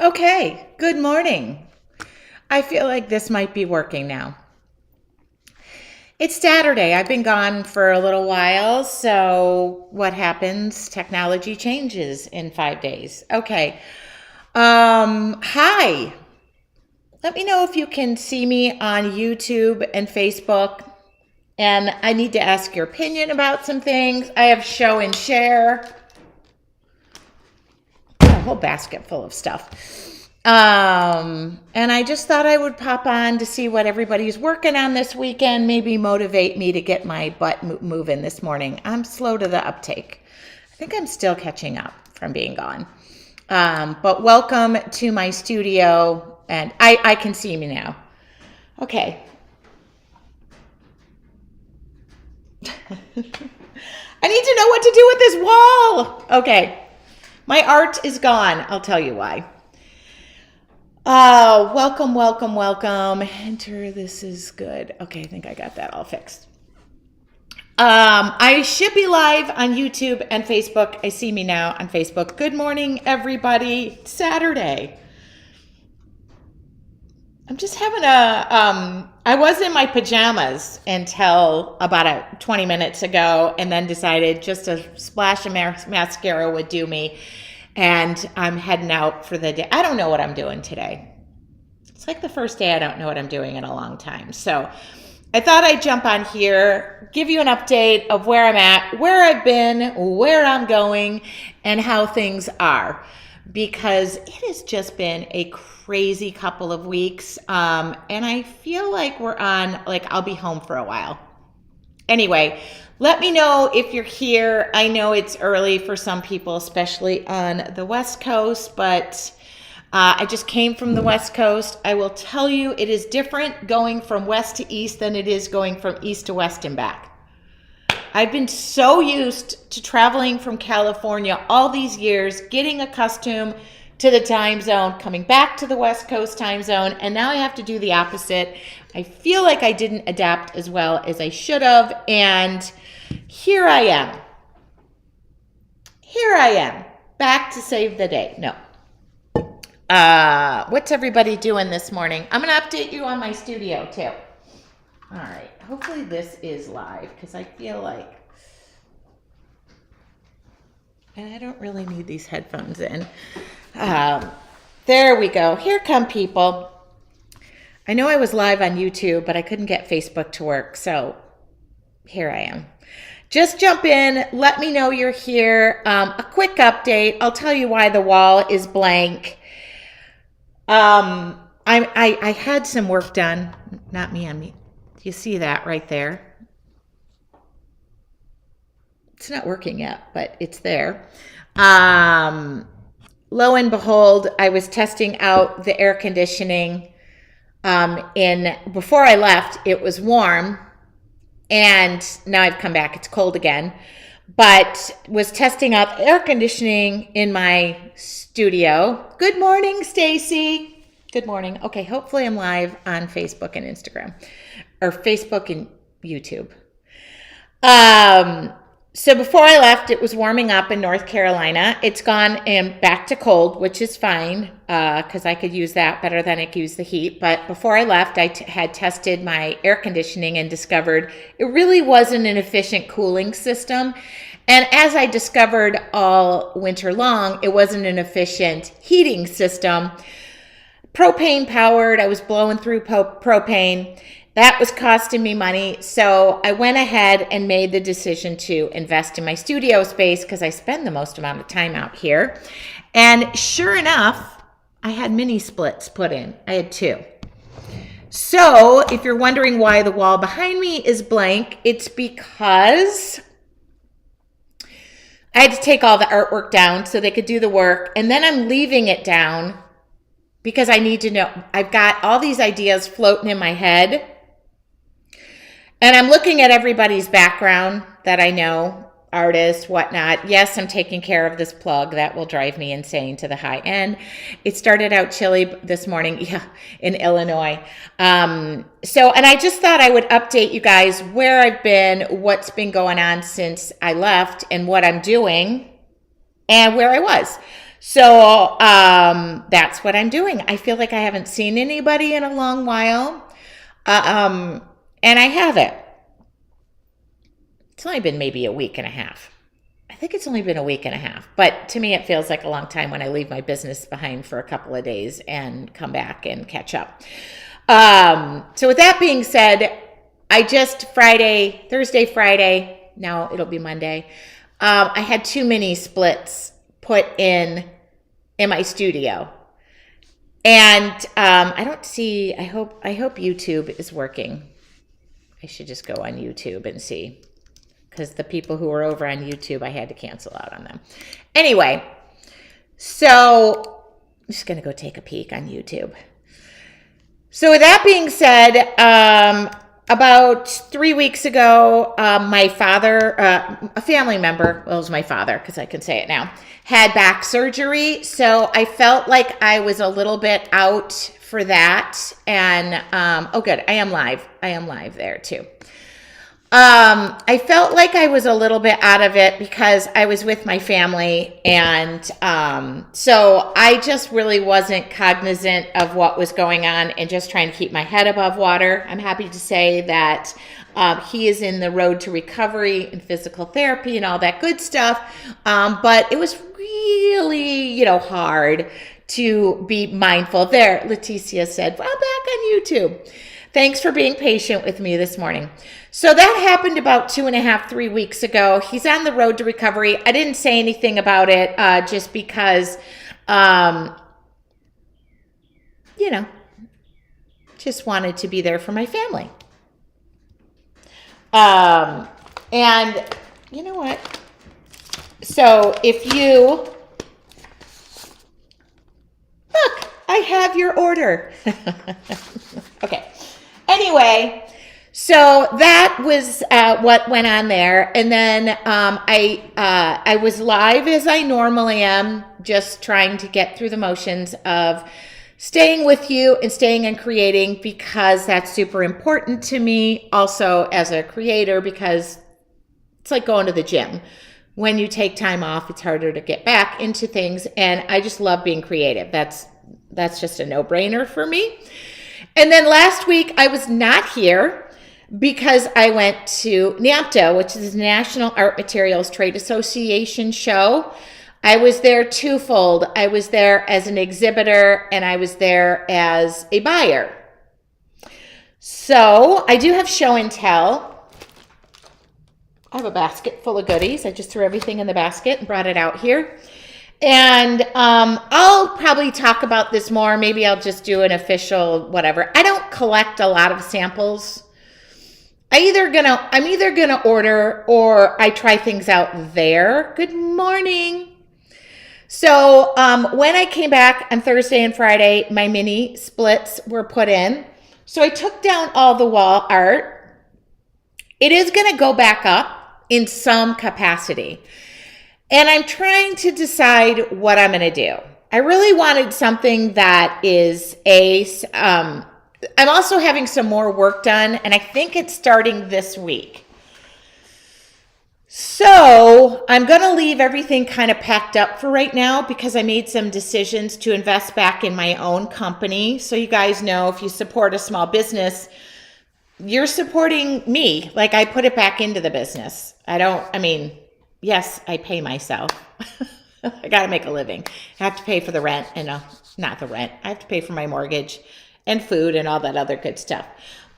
Okay, good morning. I feel like this might be working now. It's Saturday. I've been gone for a little while, so what happens? Technology changes in 5 days. Okay. Hi. Let me know if you can see me on YouTube and Facebook. And I need to ask your opinion about some things. I have show and share. A whole basket full of stuff. And I just thought I would pop on to see what everybody's working on this weekend, maybe motivate me to get my butt moving this morning. I'm slow to the uptake. I think I'm still catching up from being gone. But welcome to my studio, and I can see me now. Okay. I need to know what to do with this wall. Okay. My art is gone. I'll tell you why. Welcome, welcome, welcome. Enter, this is good. Okay, I think I got that all fixed. I should be live on YouTube and Facebook. I see me now on Facebook. Good morning, everybody. It's Saturday. I'm just having I was in my pajamas until about 20 minutes ago, and then decided just a splash of mascara would do me. And I'm heading out for the day. I don't know what I'm doing today. It's like the first day I don't know what I'm doing in a long time. So I thought I'd jump on here, give you an update of where I'm at, where I've been, where I'm going, and how things are. Because it has just been a crazy couple of weeks. And I feel like I'll be home for a while. Anyway, let me know if you're here. I know it's early for some people, especially on the West Coast, but I just came from the West Coast. I will tell you, it is different going from west to east than it is going from east to west and back. I've been so used to traveling from California all these years, getting accustomed to the time zone, coming back to the West Coast time zone, and now I have to do the opposite. I feel like I didn't adapt as well as I should have, and here I am. Here I am, back to save the day. No. What's everybody doing this morning? I'm going to update you on my studio, too. All right. Hopefully this is live, because I feel like... And I don't really need these headphones in. There we go. Here come people. I know I was live on YouTube, but I couldn't get Facebook to work, so here I am. Just jump in. Let me know you're here. A quick update. I'll tell you why the wall is blank. I had some work done. Not me on me. You see that right there? It's not working yet, but it's there. Lo and behold, I was testing out the air conditioning. Before I left, it was warm, and now I've come back. It's cold again, but was testing out air conditioning in my studio. Good morning, Stacy. Good morning. Okay, hopefully I'm live on Facebook and Instagram, or Facebook and YouTube. So before I left, it was warming up in North Carolina. It's gone and back to cold, which is fine, because I could use that better than I could use the heat. But before I left, I had tested my air conditioning and discovered it really wasn't an efficient cooling system. And as I discovered all winter long, it wasn't an efficient heating system. Propane powered, I was blowing through propane. That was costing me money, so I went ahead and made the decision to invest in my studio space because I spend the most amount of time out here. And sure enough, I had mini splits put in. I had 2. So if you're wondering why the wall behind me is blank, it's because I had to take all the artwork down so they could do the work, and then I'm leaving it down because I need to know. I've got all these ideas floating in my head. And I'm looking at everybody's background that I know, artists, whatnot. Yes, I'm taking care of this plug that will drive me insane to the high end. It started out chilly this morning, in Illinois. And I just thought I would update you guys where I've been, what's been going on since I left, and what I'm doing, and where I was. So that's what I'm doing. I feel like I haven't seen anybody in a long while. And I haven't. It's only been maybe a week and a half. I think it's only been a week and a half. But to me, it feels like a long time when I leave my business behind for a couple of days and come back and catch up. So with that being said, I just Thursday, Friday, now it'll be Monday. I had 2 mini splits put in my studio. And I hope YouTube is working. I should just go on YouTube and see, because the people who were over on YouTube, I had to cancel out on them. Anyway, so I'm just going to go take a peek on YouTube. So with that being said, about 3 weeks ago, my father, a family member, well, it was my father because I can say it now, had back surgery. So I felt like I was a little bit out for that. And, oh good, I am live. There too. I felt like I was a little bit out of it because I was with my family, and so I just really wasn't cognizant of what was going on and just trying to keep my head above water. I'm happy to say that he is in the road to recovery and physical therapy and all that good stuff, but it was really, hard to be mindful. There, Leticia said, well, back on YouTube. Thanks for being patient with me this morning. So that happened about 2.5, 3 weeks ago. He's on the road to recovery. I didn't say anything about it just because, just wanted to be there for my family. And you know what? So if you look, I have your order. Okay. Anyway, so that was what went on there. And then I was live as I normally am, just trying to get through the motions of staying with you and staying and creating, because that's super important to me also as a creator, because it's like going to the gym. When you take time off, it's harder to get back into things. And I just love being creative. That's just a no-brainer for me. And then last week I was not here because I went to NAMTA, which is the National Art Materials Trade Association show. I was there twofold. I was there as an exhibitor and I was there as a buyer. So I do have show and tell. I have a basket full of goodies. I just threw everything in the basket and brought it out here. And I'll probably talk about this more. Maybe I'll just do an official whatever. I don't collect a lot of samples. I'm either gonna order or I try things out there. Good morning. So when I came back on Thursday and Friday, my mini splits were put in. So I took down all the wall art. It is gonna go back up in some capacity. And I'm trying to decide what I'm going to do. I really wanted something that is I'm also having some more work done, and I think it's starting this week. So I'm going to leave everything kind of packed up for right now because I made some decisions to invest back in my own company. So you guys know, if you support a small business, you're supporting me. Like, I put it back into the business. Yes, I pay myself. I got to make a living. I have to pay for the rent and not the rent. I have to pay for my mortgage and food and all that other good stuff.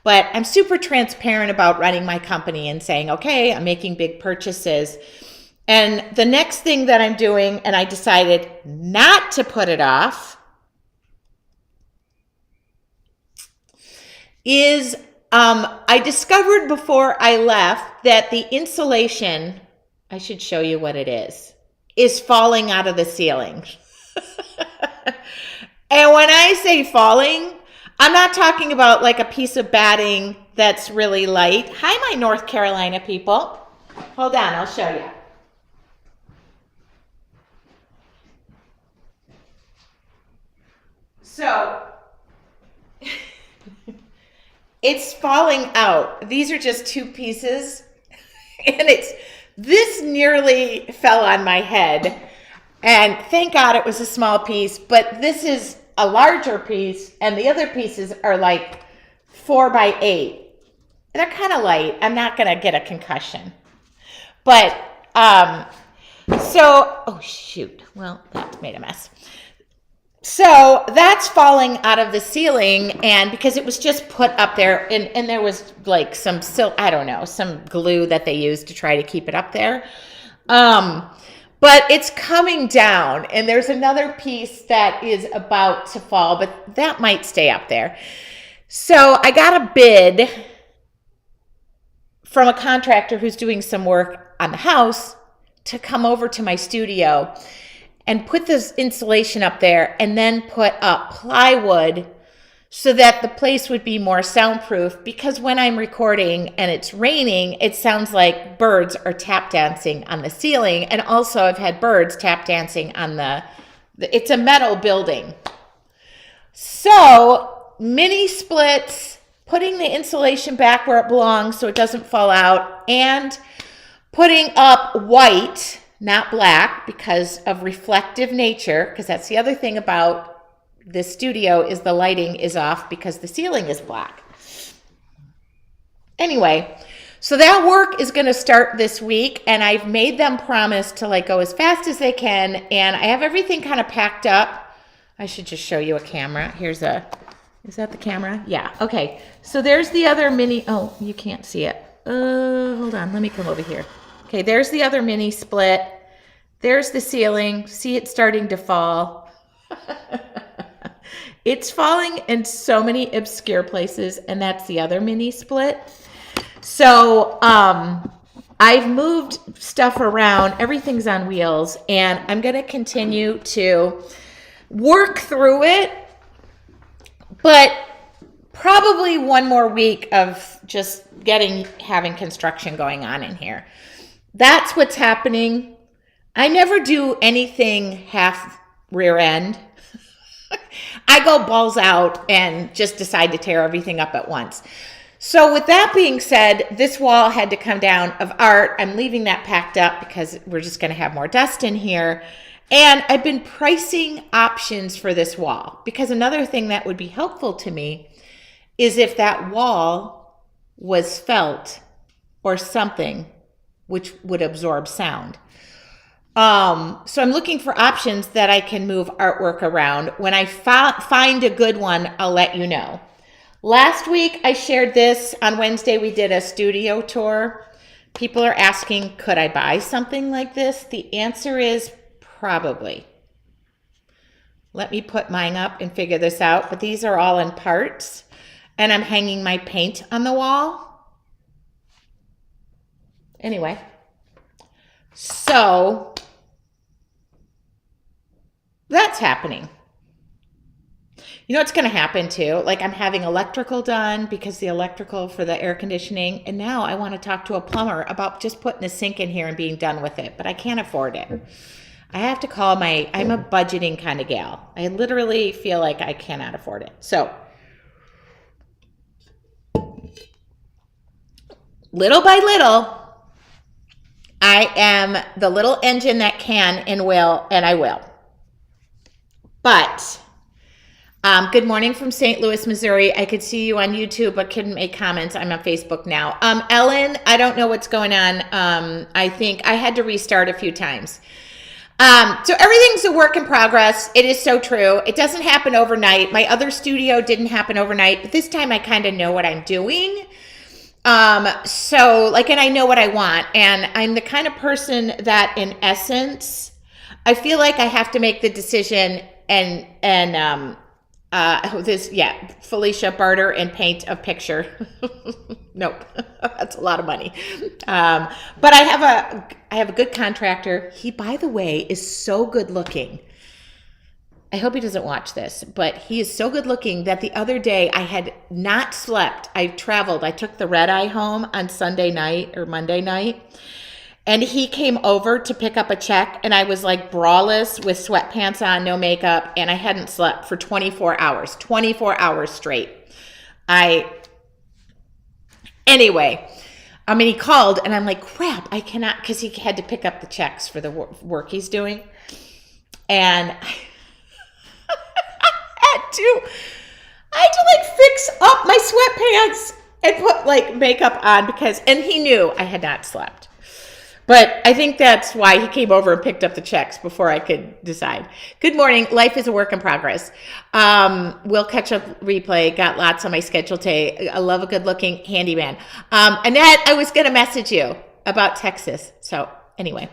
But I'm super transparent about running my company and saying, okay, I'm making big purchases. And the next thing that I'm doing, and I decided not to put it off, is I discovered before I left that the insulation, I should show you what it is falling out of the ceiling. And when I say falling, I'm not talking about like a piece of batting that's really light. Hi, my North Carolina people. Hold on, I'll show you. So it's falling out. These are just 2 pieces, and this nearly fell on my head. And thank God it was a small piece, but this is a larger piece, and the other pieces are like 4x8. They're kind of light. I'm not going to get a concussion. But, oh shoot. Well, that made a mess. So that's falling out of the ceiling, and because it was just put up there, and there was like some some glue that they used to try to keep it up there. But it's coming down, and there's another piece that is about to fall, but that might stay up there. So I got a bid from a contractor who's doing some work on the house to come over to my studio and put this insulation up there and then put up plywood so that the place would be more soundproof, because when I'm recording and it's raining, it sounds like birds are tap dancing on the ceiling. And also I've had birds tap dancing on it's a metal building. So mini splits, putting the insulation back where it belongs so it doesn't fall out, and putting up white, not black, because of reflective nature, because that's the other thing about this studio is the lighting is off because the ceiling is black. Anyway, so that work is going to start this week, and I've made them promise to like go as fast as they can, and I have everything kind of packed up. I should just show you a camera. Is that the camera? Yeah. Okay. So there's the other mini. Oh, you can't see it. Hold on. Let me come over here. Okay. There's the other mini split. There's the ceiling. See it starting to fall. It's falling in so many obscure places, and that's the other mini split. So I've moved stuff around. Everything's on wheels, and I'm going to continue to work through it, but probably one more week of just having construction going on in here. That's what's happening. I never do anything half rear end. I go balls out and just decide to tear everything up at once. So with that being said, this wall had to come down of art. I'm leaving that packed up because we're just going to have more dust in here. And I've been pricing options for this wall, because another thing that would be helpful to me is if that wall was felt or something which would absorb sound. So I'm looking for options that I can move artwork around. When I find a good one, I'll let you know. Last week, I shared this. On Wednesday, we did a studio tour. People are asking, could I buy something like this? The answer is probably. Let me put mine up and figure this out. But these are all in parts. And I'm hanging my paint on the wall. Anyway. So that's happening. You know what's going to happen too? Like, I'm having electrical done because the electrical for the air conditioning. And now I want to talk to a plumber about just putting a sink in here and being done with it. But I can't afford it. I have to call I'm a budgeting kind of gal. I literally feel like I cannot afford it. So little by little, I am the little engine that can and will, and I will. But good morning from St. Louis, Missouri. I could see you on YouTube, but couldn't make comments. I'm on Facebook now. Ellen, I don't know what's going on. I think I had to restart a few times. So everything's a work in progress. It is so true. It doesn't happen overnight. My other studio didn't happen overnight, but this time I kind of know what I'm doing. And I know what I want. And I'm the kind of person that, in essence, I feel like I have to make the decision Felicia, barter and paint a picture. Nope. That's a lot of money. But I have a good contractor. He, by the way, is so good looking. I hope he doesn't watch this, but he is so good looking that the other day I had not slept. I traveled. I took the red eye home on Sunday night or Monday night. And he came over to pick up a check, and I was like braless with sweatpants on, no makeup, and I hadn't slept for 24 hours. 24 hours straight. Anyway, he called, and I'm like, crap, I cannot, because he had to pick up the checks for the work he's doing. And I had to like fix up my sweatpants and put like makeup on and he knew I had not slept. But I think that's why he came over and picked up the checks before I could decide. Good morning. Life is a work in progress. We'll catch up replay. Got lots on my schedule today. I love a good looking handyman. Annette, I was going to message you about Texas. So anyway,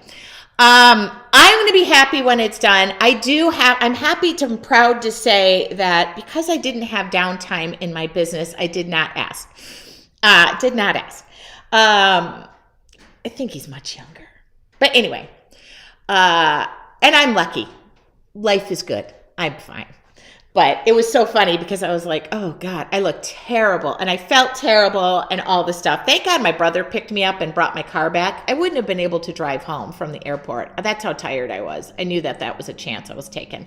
I'm going to be happy when it's done. I'm proud to say that because I didn't have downtime in my business, I did not ask. I think he's much younger. But anyway, and I'm lucky. Life is good. I'm fine. But it was so funny because I was like, oh God, I look terrible. And I felt terrible and all this stuff. Thank God my brother picked me up and brought my car back. I wouldn't have been able to drive home from the airport. That's how tired I was. I knew that was a chance I was taking.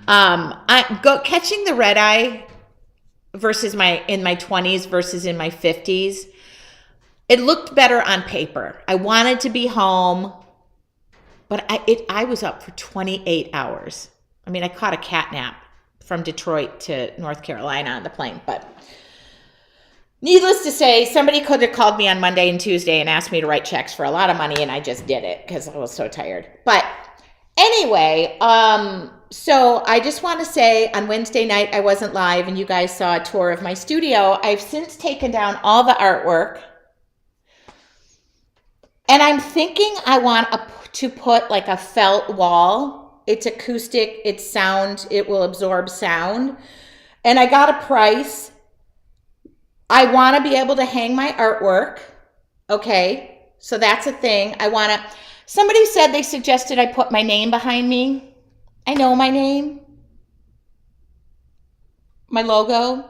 Catching the red eye versus in my 20s versus in my 50s. It looked better on paper. I wanted to be home, but I was up for 28 hours. I mean, I caught a cat nap from Detroit to North Carolina on the plane, but needless to say, somebody could have called me on Monday and Tuesday and asked me to write checks for a lot of money, and I just did it because I was so tired. But anyway, so I just want to say on Wednesday night, I wasn't live, and you guys saw a tour of my studio. I've since taken down all the artwork. And I'm thinking I want to put like a felt wall. It's acoustic, it's sound, it will absorb sound. And I got a price. I want to be able to hang my artwork. Okay, so that's a thing. Somebody said they suggested I put my name behind me. I know my name. My logo.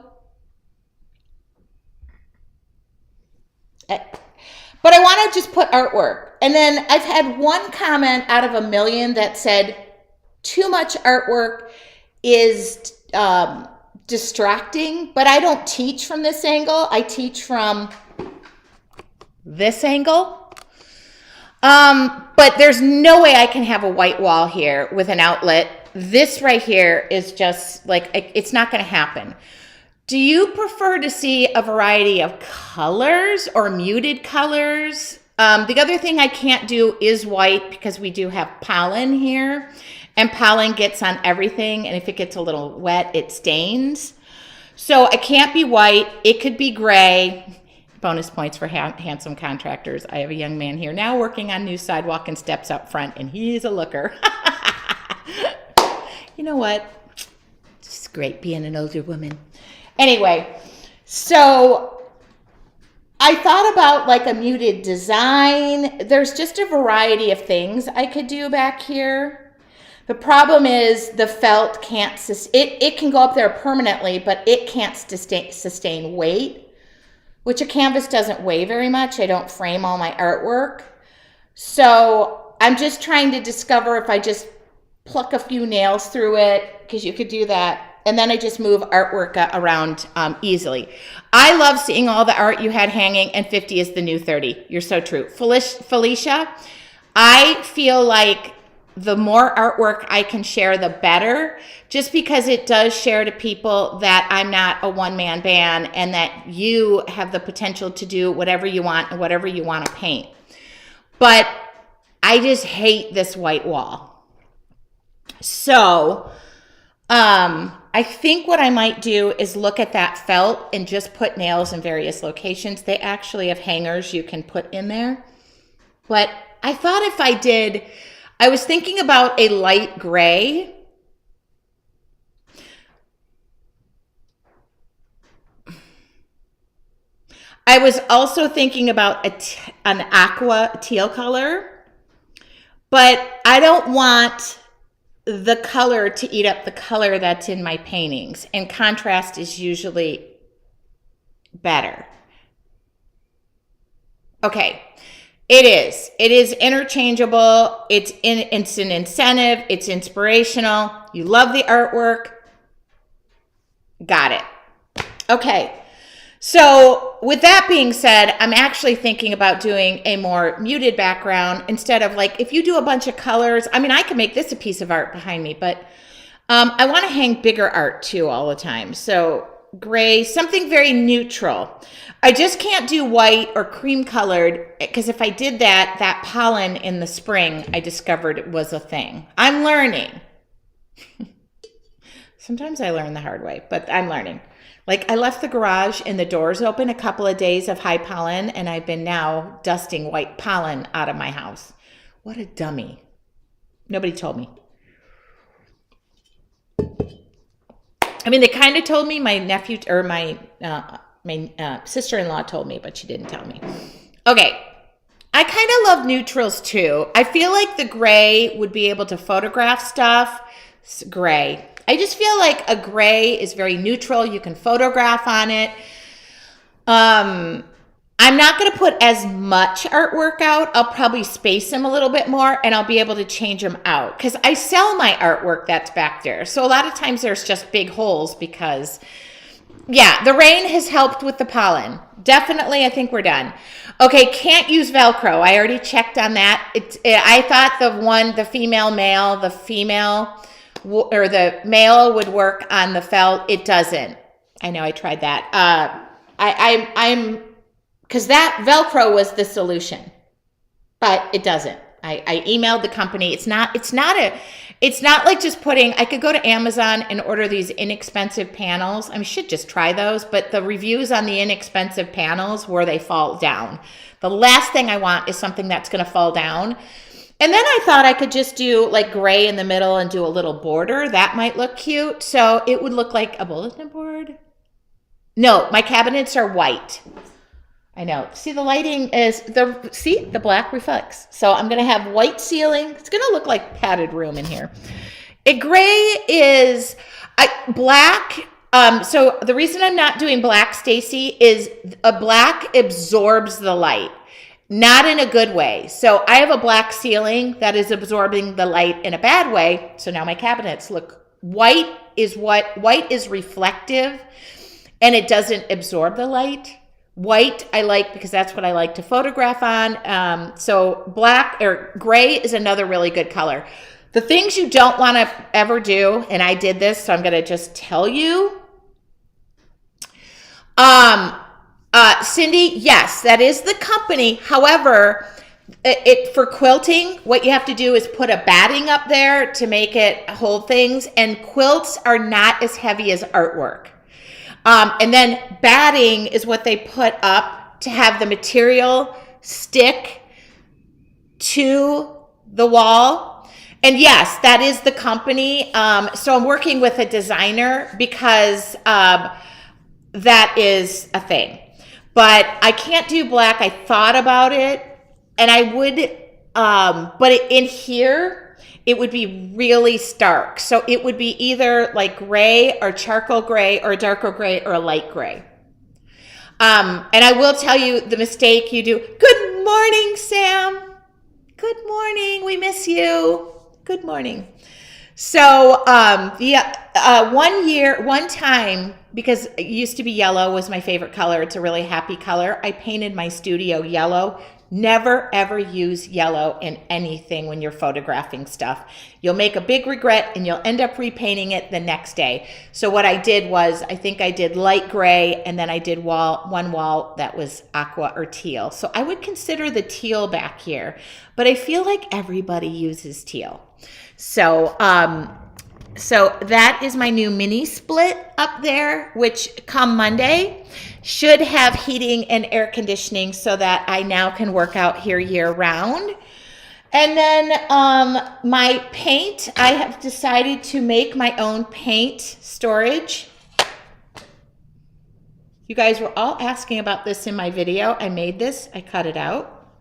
But I want to just put artwork. And then I've had one comment out of a million that said, too much artwork is distracting. But I don't teach from this angle. I teach from this angle. But there's no way I can have a white wall here with an outlet. This right here is just like, it's not going to happen. Do you prefer to see a variety of colors or muted colors? The other thing I can't do is white because we do have pollen here, and pollen gets on everything, and if it gets a little wet, it stains. So I can't be white. It could be gray. Bonus points for handsome contractors. I have a young man here now working on new sidewalk and steps up front, and he's a looker. You know what? It's great being an older woman. Anyway, so I thought about like a muted design. There's just a variety of things I could do back here. The problem is the felt can't, it can go up there permanently, but it can't sustain weight, which a canvas doesn't weigh very much. I don't frame all my artwork. So I'm just trying to discover if I just pluck a few nails through it, because you could do that. And then I just move artwork around easily. I love seeing all the art you had hanging, and 50 is the new 30. You're so true. Felicia, I feel like the more artwork I can share, the better, just because it does share to people that I'm not a one-man band and that you have the potential to do whatever you want and whatever you want to paint. But I just hate this white wall. So I think what I might do is look at that felt and just put nails in various locations. They actually have hangers you can put in there. But I thought if I did, I was thinking about a light gray. I was also thinking about an aqua teal color, but I don't want the color to eat up the color that's in my paintings, and contrast is usually better. Okay, it is interchangeable. It's an incentive. It's inspirational. You love the artwork. Got it. Okay, So with that being said, I'm actually thinking about doing a more muted background instead of like, if you do a bunch of colors, I mean, I can make this a piece of art behind me, but I want to hang bigger art too all the time. So gray, something very neutral. I just can't do white or cream colored because if I did that, that pollen in the spring, I discovered was a thing. I'm learning. Sometimes I learn the hard way, but I'm learning. Like I left the garage and the doors open a couple of days of high pollen, and I've been now dusting white pollen out of my house. What a dummy. Nobody told me. I mean, they kind of told me. My nephew or my sister-in-law told me, but she didn't tell me. Okay. I kind of love neutrals too. I feel like the gray would be able to photograph stuff. It's gray. I just feel like a gray is very neutral. You can photograph on it. I'm not going to put as much artwork out. I'll probably space them a little bit more and I'll be able to change them out because I sell my artwork that's back there. So a lot of times there's just big holes because, yeah, the rain has helped with the pollen. Definitely, I think we're done. Okay, can't use Velcro. I already checked on that. I thought the female, or the male would work on the felt. It doesn't. I know I tried that. I'm because that Velcro was the solution, but it doesn't. I emailed the company. It's not like just putting, I could go to Amazon and order these inexpensive panels. I should just try those, but the reviews on the inexpensive panels where they fall down. The last thing I want is something that's going to fall down. And then I thought I could just do like gray in the middle and do a little border. That might look cute. So it would look like a bulletin board. No, my cabinets are white. I know. See, the lighting is, the black reflects. So I'm going to have white ceiling. It's going to look like padded room in here. Gray is black. So the reason I'm not doing black, Stacy, is a black absorbs the light. Not in a good way. So I have a black ceiling that is absorbing the light in a bad way. So now my cabinets look white is reflective and it doesn't absorb the light. White I like because that's what I like to photograph on. So black or gray is another really good color. The things you don't want to ever do, and I did this, so I'm going to just tell you. Cindy, yes, that is the company. However, for quilting, what you have to do is put a batting up there to make it hold things, and quilts are not as heavy as artwork. And then batting is what they put up to have the material stick to the wall. And yes, that is the company. So I'm working with a designer because that is a thing. But I can't do black. I thought about it, and I would, but in here, it would be really stark. So it would be either like gray or charcoal gray or darker gray or a light gray. And I will tell you the mistake you do. Good morning, Sam. Good morning. We miss you. Good morning. So one time, because it used to be yellow was my favorite color. It's a really happy color. I painted my studio yellow. Never, ever use yellow in anything when you're photographing stuff. You'll make a big regret and you'll end up repainting it the next day. So what I did was, I think I did light gray, and then I did one wall that was aqua or teal. So I would consider the teal back here, but I feel like everybody uses teal. So, so that is my new mini split up there, which come Monday should have heating and air conditioning so that I now can work out here year round. And then my paint, I have decided to make my own paint storage. You guys were all asking about this in my video. I made this, I cut it out.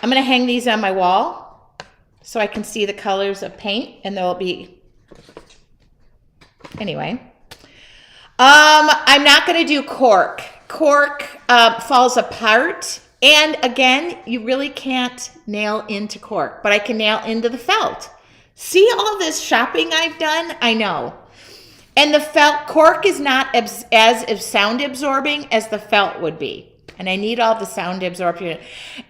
I'm gonna hang these on my wall so I can see the colors of paint, and there'll be, anyway. I'm not going to do cork. Cork falls apart, and again, you really can't nail into cork, but I can nail into the felt. See all this shopping I've done? I know. And the felt cork is not as sound absorbing as the felt would be. And I need all the sound absorption.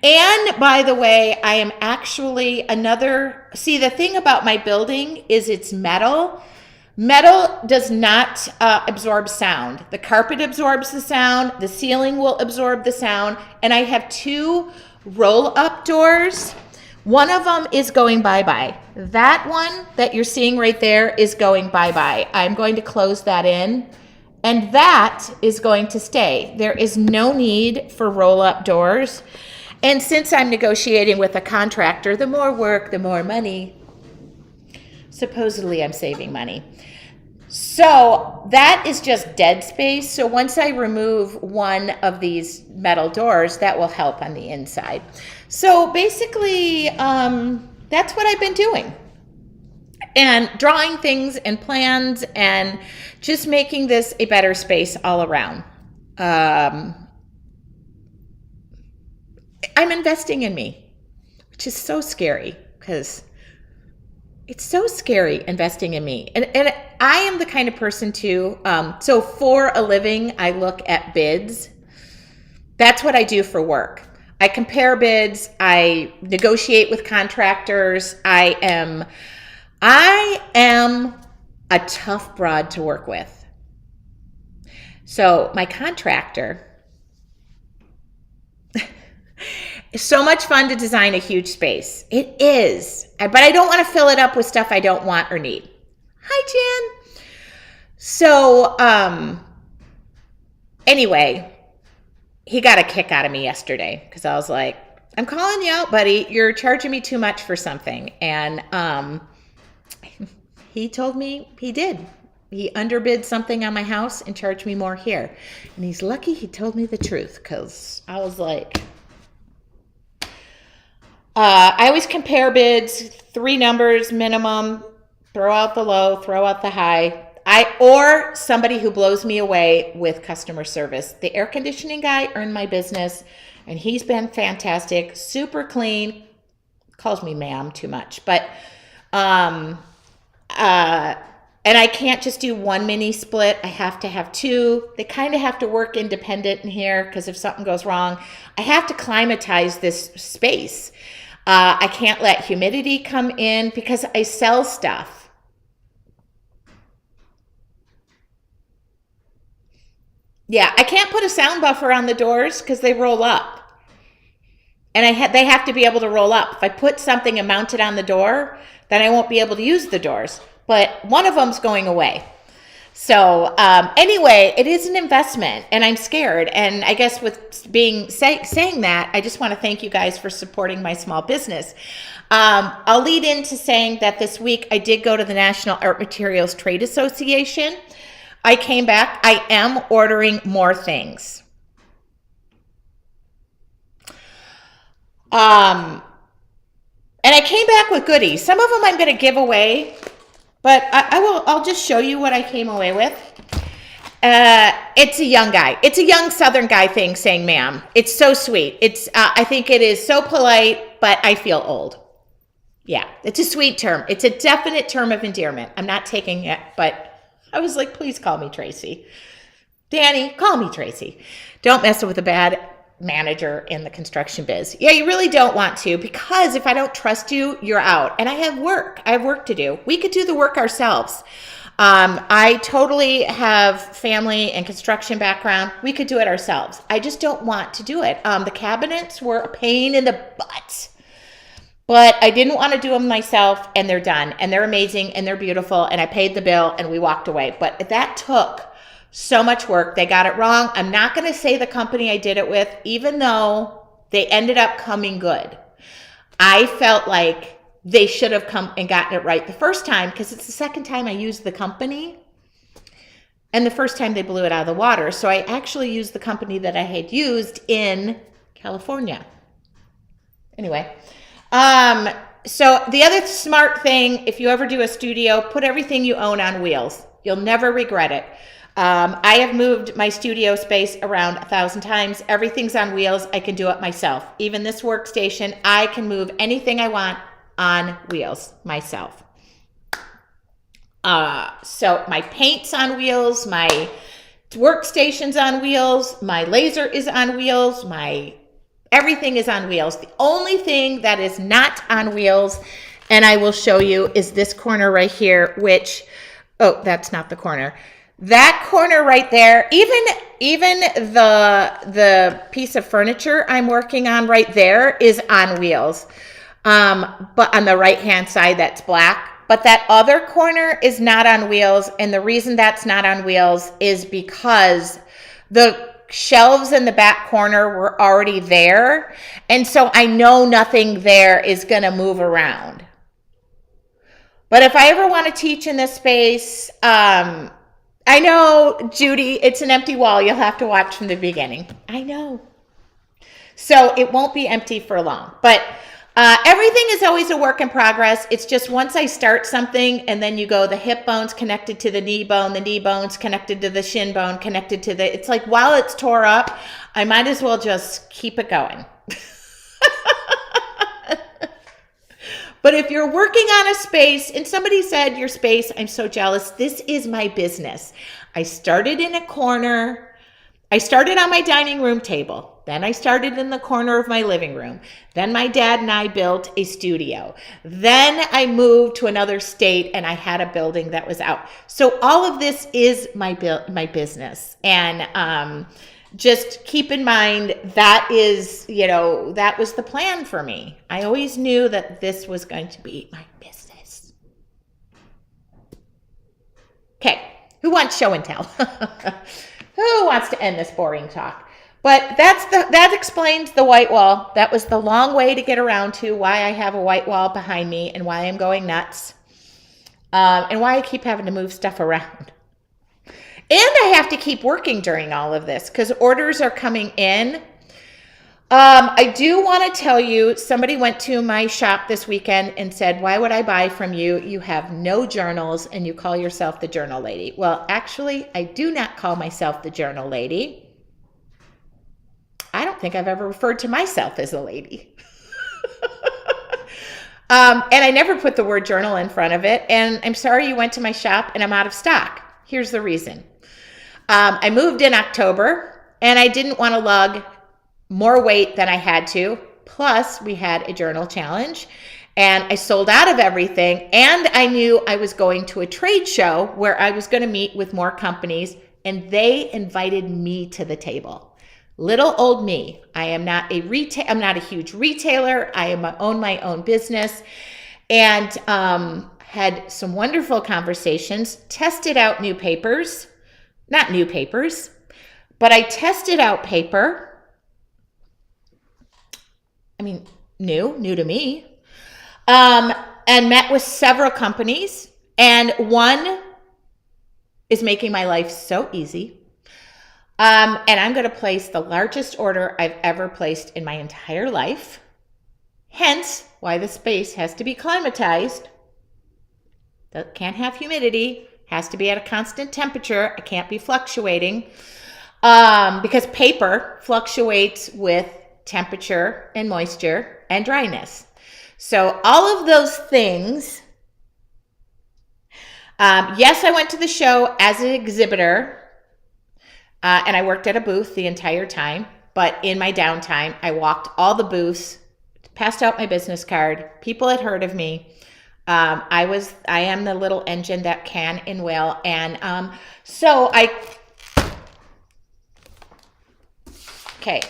And by the way, I am actually see, the thing about my building is it's metal. Metal does not absorb sound. The carpet absorbs the sound. The ceiling will absorb the sound. And I have 2 roll-up doors. One of them is going bye-bye. That one that you're seeing right there is going bye-bye. I'm going to close that in, and that is going to stay. There is no need for roll-up doors. And since I'm negotiating with a contractor, the more work, the more money. Supposedly I'm saving money. So that is just dead space. So once I remove one of these metal doors, that will help on the inside. So basically, that's what I've been doing. And drawing things and plans and just making this a better space all around. I'm investing in me, which is so scary because it's so scary investing in me. And I am the kind of person too. So for a living, I look at bids. That's what I do for work. I compare bids. I negotiate with contractors. I am a tough broad to work with. So my contractor, it's so much fun to design a huge space. It is, but I don't want to fill it up with stuff I don't want or need. Hi, Jan. So anyway, he got a kick out of me yesterday because I was like, I'm calling you out, buddy. You're charging me too much for something. And he told me he did. He underbid something on my house and charged me more here. And he's lucky he told me the truth because I was like, I always compare bids, 3 numbers minimum, throw out the low, throw out the high. Or somebody who blows me away with customer service. The air conditioning guy earned my business, and he's been fantastic, super clean, calls me ma'am too much, but and I can't just do 1 mini split. I have to have 2. They kind of have to work independent in here because if something goes wrong, I have to climatize this space. I can't let humidity come in because I sell stuff. Yeah, I can't put a sound buffer on the doors because they roll up. And they have to be able to roll up. If I put something and mount it on the door, then I won't be able to use the doors. But one of them's going away. So anyway, it is an investment, and I'm scared. And I guess with saying that, I just want to thank you guys for supporting my small business. I'll lead into saying that this week I did go to the National Art Materials Trade Association. I came back. I am ordering more things. And I came back with goodies. Some of them I'm going to give away, but I'll just show you what I came away with. It's a young guy. It's a young Southern guy thing saying ma'am. It's so sweet. I think it is so polite, but I feel old. Yeah, it's a sweet term. It's a definite term of endearment. I'm not taking it, but I was like, please call me Tracy. Danny, call me Tracy. Don't mess with a bad manager in the construction biz. Yeah, you really don't want to, because if I don't trust you, you're out. And I have work. I have work to do. We could do the work ourselves. I totally have family and construction background. We could do it ourselves. I just don't want to do it. The cabinets were a pain in the butt. But I didn't want to do them myself, and they're done, and they're amazing, and they're beautiful, and I paid the bill, and we walked away. But that took so much work. They got it wrong. I'm not going to say the company I did it with, even though they ended up coming good. I felt like they should have come and gotten it right the first time, because it's the second time I used the company, and the first time they blew it out of the water. So I actually used the company that I had used in California. Anyway. So the other smart thing, if you ever do a studio, put everything you own on wheels. You'll never regret it. I have moved my studio space around 1,000 times. Everything's on wheels. I can do it myself. Even this workstation, I can move anything I want on wheels myself. So my paint's on wheels, my workstation's on wheels, my laser is on wheels, my everything is on wheels. The only thing that is not on wheels, and I will show you, is this corner right here, which, oh, that's not the corner. That corner right there, even the piece of furniture I'm working on right there is on wheels. But on the right-hand side, that's black. But that other corner is not on wheels. And the reason that's not on wheels is because the shelves in the back corner were already there. And so I know nothing there is going to move around. But if I ever want to teach in this space, I know, Judy, it's an empty wall. You'll have to watch from the beginning. I know. So it won't be empty for long. But everything is always a work in progress. It's just once I start something and then you go, the hip bone's connected to the knee bone's connected to the shin bone, connected to the, it's like while it's tore up, I might as well just keep it going. But if you're working on a space, and somebody said your space, I'm so jealous. This is my business. I started in a corner. I started on my dining room table. Then I started in the corner of my living room. Then my dad and I built a studio. Then I moved to another state and I had a building that was out. So all of this is my business. And just keep in mind that is, that was the plan for me. I always knew that this was going to be my business. Okay, who wants show and tell? Who wants to end this boring talk? But that explains the white wall. That was the long way to get around to why I have a white wall behind me and why I'm going nuts. And why I keep having to move stuff around. And I have to keep working during all of this because orders are coming in. I do want to tell you, somebody went to my shop this weekend and said, why would I buy from you? You have no journals and you call yourself the journal lady. Well, actually, I do not call myself the journal lady. I don't think I've ever referred to myself as a lady. And I never put the word journal in front of it. And I'm sorry you went to my shop and I'm out of stock. Here's the reason. I moved in October and I didn't want to lug more weight than I had to. Plus, we had a journal challenge and I sold out of everything. And I knew I was going to a trade show where I was going to meet with more companies and they invited me to the table. Little old me. I'm not a huge retailer. I own my own business and had some wonderful conversations, tested out new papers. Not new papers, but I tested out paper. I mean, new to me. And met with several companies. And one is making my life so easy. And I'm going to place the largest order I've ever placed in my entire life. Hence, why the space has to be climatized. That can't have humidity. Has to be at a constant temperature. It can't be fluctuating because paper fluctuates with temperature and moisture and dryness. So all of those things. Yes, I went to the show as an exhibitor and I worked at a booth the entire time. But in my downtime, I walked all the booths, passed out my business card. People had heard of me. I am the little engine that can and will. And okay.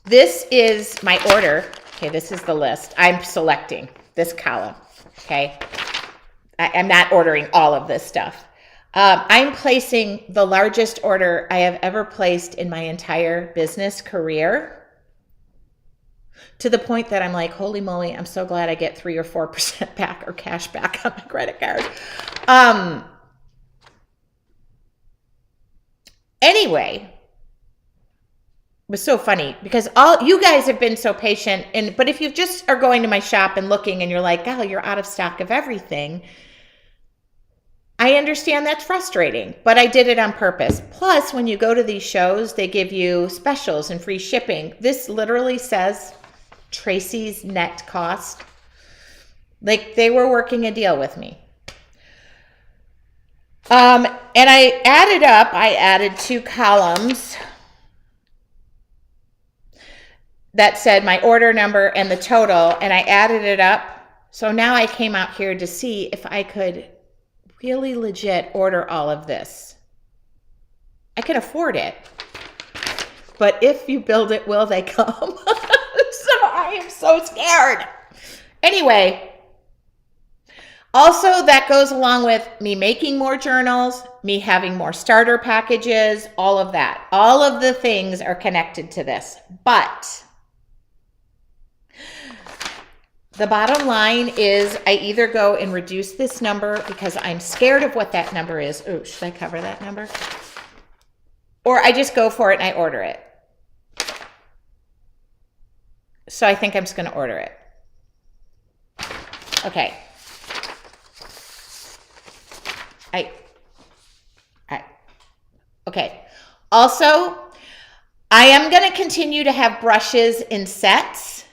This is my order. Okay, this is the list. I'm selecting this column. Okay. I'm not ordering all of this stuff. I'm placing the largest order I have ever placed in my entire business career. To the point that I'm like, holy moly, I'm so glad I get 3 or 4% back or cash back on my credit card. Anyway, it was so funny because all you guys have been so patient. But if you just are going to my shop and looking and you're like, oh, you're out of stock of everything. I understand that's frustrating, but I did it on purpose. Plus, when you go to these shows, they give you specials and free shipping. This literally says Tracy's net cost. Like they were working a deal with me. And I added 2 columns that said my order number and the total, and I added it up. So now I came out here to see if I could really legit order all of this. I can afford it. But if you build it, will they come? So I am so scared. Anyway, also that goes along with me making more journals, me having more starter packages, all of that. All of the things are connected to this. But the bottom line is I either go and reduce this number because I'm scared of what that number is. Oh, should I cover that number? Or I just go for it and I order it. So I think I'm just going to order it. Okay. Okay. Also, I am going to continue to have brushes in sets.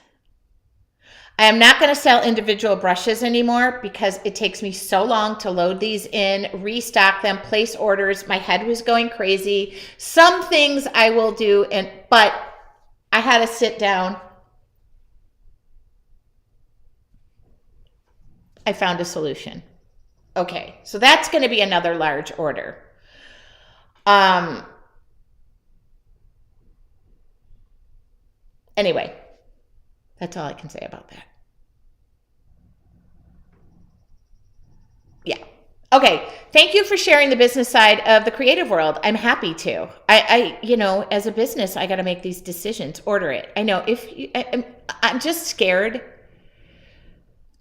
I am not going to sell individual brushes anymore because it takes me so long to load these in, restock them, place orders. My head was going crazy. Some things I will do, but I had to sit down. I found a solution. Okay, so that's going to be another large order. Anyway, that's all I can say about that. Yeah. Okay. Thank you for sharing the business side of the creative world. I'm happy to. As a business, I got to make these decisions. Order it. I know I'm just scared.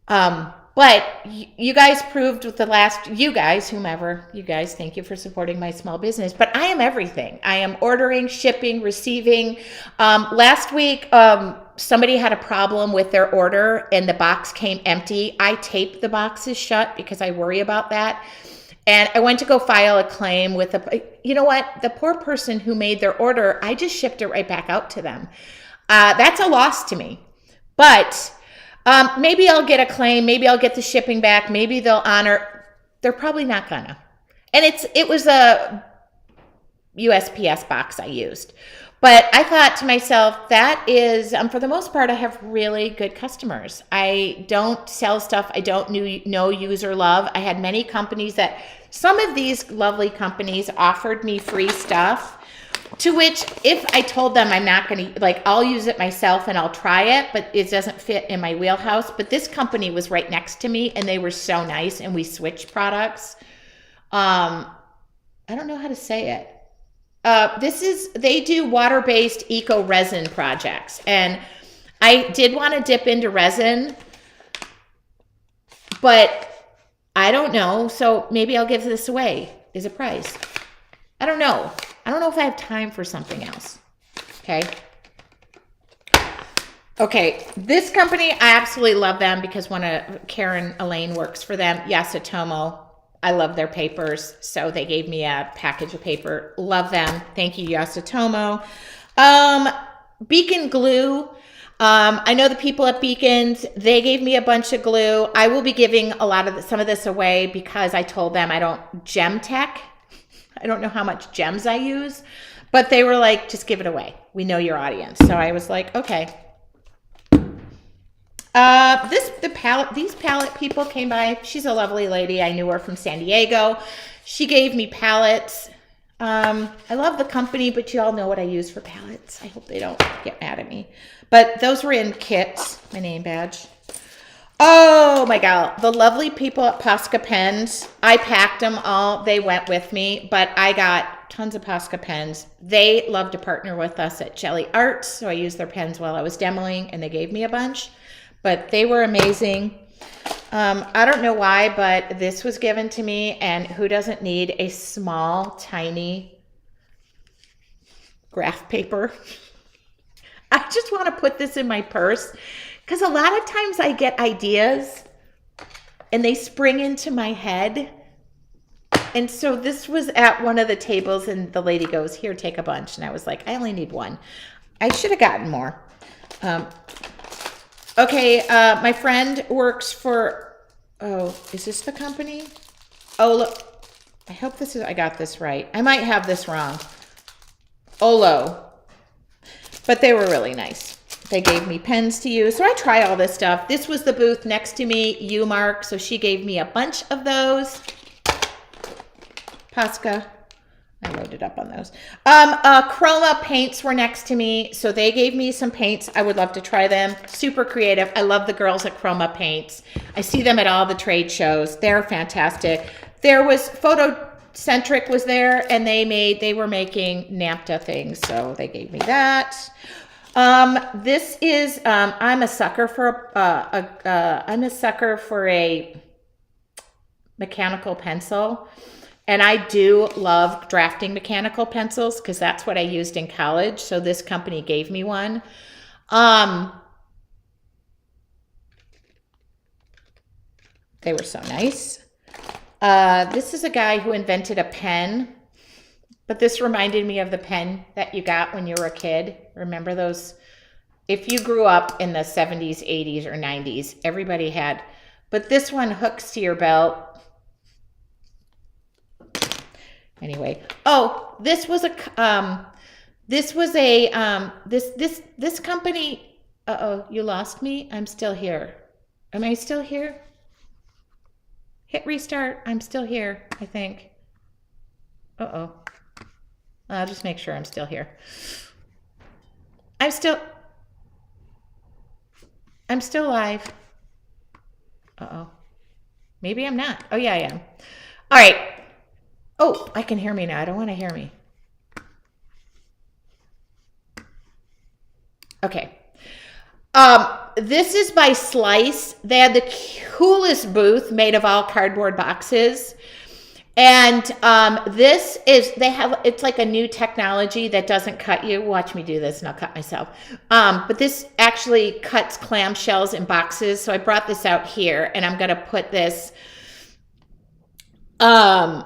But you guys proved with whomever, thank you for supporting my small business. But I am everything. I am ordering, shipping, receiving. Last week, somebody had a problem with their order and the box came empty. I taped the boxes shut because I worry about that. And I went to go file a claim with you know what? The poor person who made their order, I just shipped it right back out to them. That's a loss to me. But maybe I'll get a claim. Maybe I'll get the shipping back. Maybe they'll honor. They're probably not gonna. And it was a USPS box I used. But I thought to myself, that is, for the most part, I have really good customers. I don't sell stuff I don't know, use, or love. I had many companies some of these lovely companies offered me free stuff. To which, if I told them I'm not going to, I'll use it myself and I'll try it, but it doesn't fit in my wheelhouse. But this company was right next to me and they were so nice and we switched products. I don't know how to say it. They do water-based eco resin projects. And I did want to dip into resin, but I don't know. So maybe I'll give this away as a prize. I don't know. I don't know if I have time for something else. Okay, this company, I absolutely love them because one of Karen Elaine works for them, Yasutomo. I love their papers, so they gave me a package of paper. Love them. Thank you, Yasutomo. Beacon Glue. I know the people at Beacons. They gave me a bunch of glue. I will be giving some of this away because I told them I don't gem tech. I don't know how much gems I use, but they were like, just give it away. We know your audience. So I was like, okay. These palette people came by. She's a lovely lady. I knew her from San Diego. She gave me palettes. I love the company, but you all know what I use for palettes. I hope they don't get mad at me. But those were in kits, my name badge. Oh my God, the lovely people at Posca Pens. I packed them all. They went with me, but I got tons of Posca pens. They love to partner with us at Jelly Arts, so I used their pens while I was demoing, and they gave me a bunch. But they were amazing. I don't know why, but this was given to me, and who doesn't need a small, tiny graph paper? I just want to put this in my purse. Because a lot of times I get ideas and they spring into my head. And so this was at one of the tables and the lady goes, here, take a bunch. And I was like, I only need one. I should have gotten more. My friend works for, is this the company? Oh, look. I hope I got this right. I might have this wrong. Olo. But they were really nice. They gave me pens to use. So I try all this stuff. This was the booth next to me, Umark. So she gave me a bunch of those. Posca. I loaded up on those. Chroma paints were next to me. So they gave me some paints. I would love to try them. Super creative. I love the girls at Chroma Paints. I see them at all the trade shows. They're fantastic. There was Photocentric was there, and they were making NAMTA things. So they gave me that. This is, I'm a sucker for a mechanical pencil. And I do love drafting mechanical pencils because that's what I used in college. So this company gave me one. They were so nice. This is a guy who invented a pen, but this reminded me of the pen that you got when you were a kid. Remember those? If you grew up in the 70s, 80s, or 90s, everybody had, but this one hooks to your belt. Anyway, oh, this company, uh-oh, you lost me? I'm still here. Am I still here? Hit restart. I'm still here, I think. Uh-oh. I'll just make sure I'm still here. I'm still live. Uh-oh. Maybe I'm not. Oh, yeah, I am. All right. Oh, I can hear me now. I don't want to hear me. Okay. This is by Slice. They had the coolest booth made of all cardboard boxes. And it's like a new technology that doesn't cut you. Watch me do this and I'll cut myself. But this actually cuts clamshells in boxes. So I brought this out here and I'm going to put this, I'm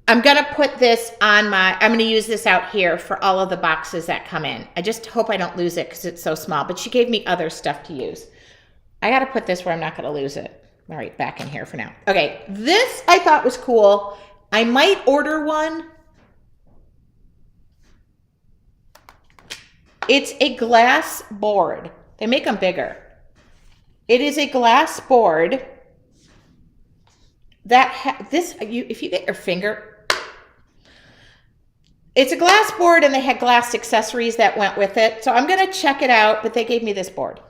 going to use this out here for all of the boxes that come in. I just hope I don't lose it because it's so small, but she gave me other stuff to use. I got to put this where I'm not going to lose it. All right, back in here for now. Okay, this I thought was cool. I might order one. It's a glass board. They make them bigger. It is a glass board that if you get your finger, it's a glass board and they had glass accessories that went with it. So I'm going to check it out, but they gave me this board.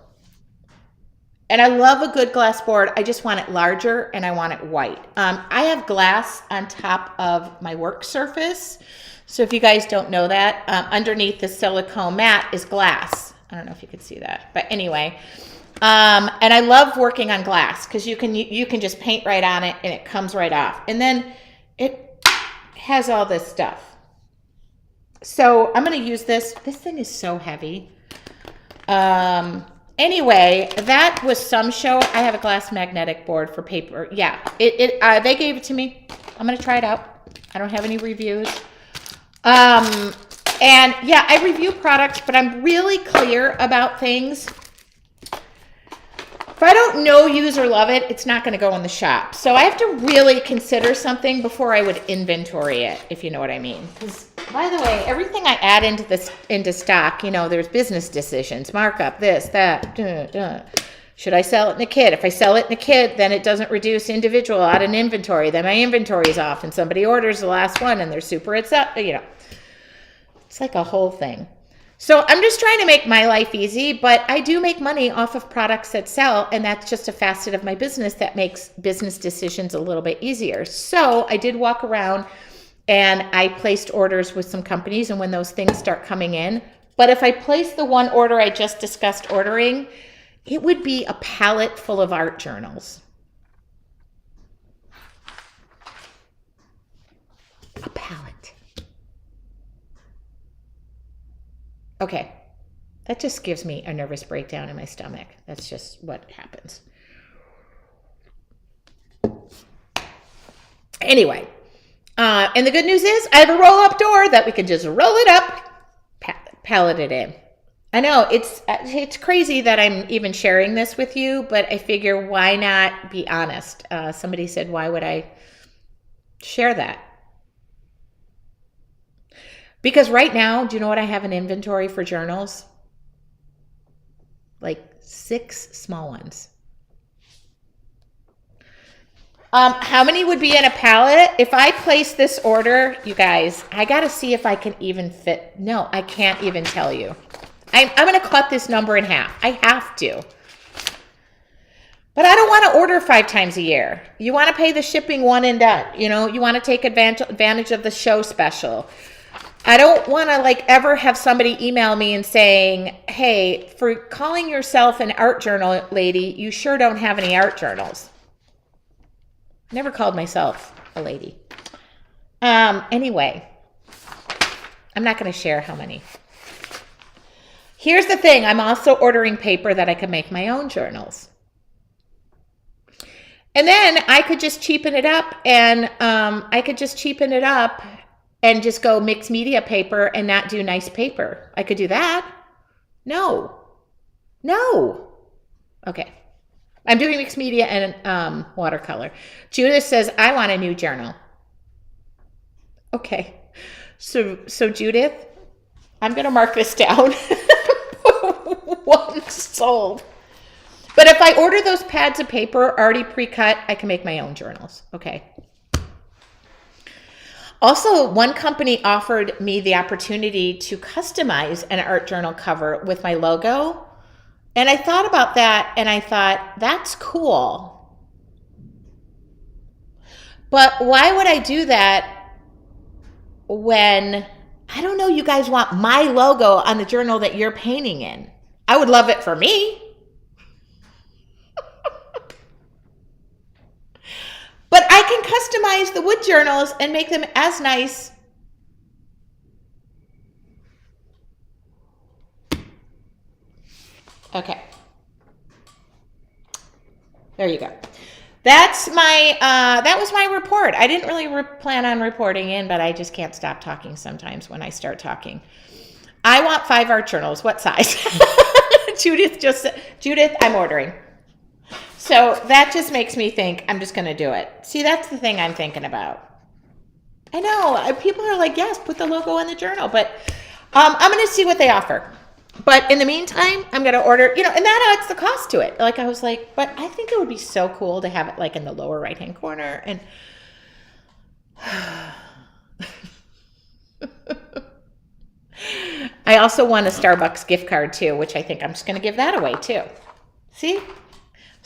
And I love a good glass board. I just want it larger and I want it white. I have glass on top of my work surface. So if you guys don't know that, underneath the silicone mat is glass. I don't know if you can see that, but anyway. And I love working on glass because you can just paint right on it and it comes right off. And then it has all this stuff. So I'm going to use this. This thing is so heavy. Anyway, that was some show. I have a glass magnetic board for paper. Yeah, they gave it to me. I'm going to try it out. I don't have any reviews. And yeah, I review products, but I'm really clear about things. If I don't know, use, or love it, it's not going to go in the shop. So I have to really consider something before I would inventory it, if you know what I mean. Because, by the way, everything I add into stock, there's business decisions, markup, this, that. Should I sell it in a kit? If I sell it in a kit, then it doesn't reduce individual out in inventory. Then my inventory is off, and somebody orders the last one, and they're super upset. It's like a whole thing. So I'm just trying to make my life easy, but I do make money off of products that sell, and that's just a facet of my business that makes business decisions a little bit easier. So I did walk around and I placed orders with some companies, and when those things start coming in, but if I place the one order I just discussed ordering, it would be a pallet full of art journals. A pallet. Okay, that just gives me a nervous breakdown in my stomach. That's just what happens. Anyway, and the good news is I have a roll-up door that we can just roll it up, pallet it in. I know it's crazy that I'm even sharing this with you, but I figure why not be honest? Somebody said, why would I Share that. Because right now, do you know what I have in inventory for journals? Like 6 small ones. How many would be in a pallet? If I place this order, you guys, I got to see if I can even fit. No, I can't even tell you. I'm going to cut this number in half. I have to. But I don't want to order 5 times a year. You want to pay the shipping one and done. You know, you want to take advantage of the show special. I don't want to like ever have somebody email me and saying, hey, for calling yourself an art journal lady, you sure don't have any art journals. Never called myself a lady. Anyway, I'm not going to share how many. Here's the thing. I'm also ordering paper that I can make my own journals. And then I could just cheapen it up and just go mixed media paper and not do nice paper. I could do that. No. Okay. I'm doing mixed media and watercolor. Judith says, I want a new journal. Okay. So Judith, I'm going to mark this down. One sold. But if I order those pads of paper already pre-cut, I can make my own journals. Okay. Also, one company offered me the opportunity to customize an art journal cover with my logo. And I thought about that and I thought, that's cool. But why would I do that when, I don't know, you guys want my logo on the journal that you're painting in? I would love it for me. But I can customize the wood journals and make them as nice. Okay. There you go. That's my, that was my report. I didn't really plan on reporting in, but I just can't stop talking sometimes when I start talking. I want 5 art journals. What size? Judith, I'm ordering. So that just makes me think I'm just going to do it. See, that's the thing I'm thinking about. I know people are like, yes, put the logo on the journal, but I'm going to see what they offer. But in the meantime, I'm going to order, and that adds the cost to it. Like I was like, but I think it would be so cool to have it like in the lower right-hand corner. And I also want a Starbucks gift card too, which I think I'm just going to give that away too. See?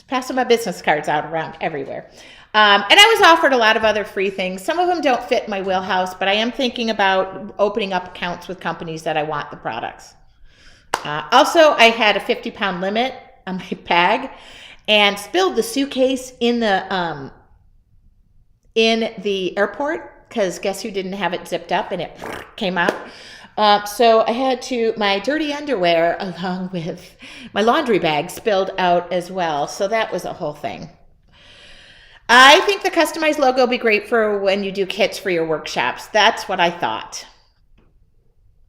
Passing my business cards out around everywhere. And I was offered a lot of other free things. Some of them don't fit my wheelhouse, but I am thinking about opening up accounts with companies that I want the products. Also, I had a 50-pound limit on my bag and spilled the suitcase in the airport because guess who didn't have it zipped up and it came out. So I had my dirty underwear along with my laundry bag spilled out as well. So that was a whole thing. I think the customized logo would be great for when you do kits for your workshops. That's what I thought.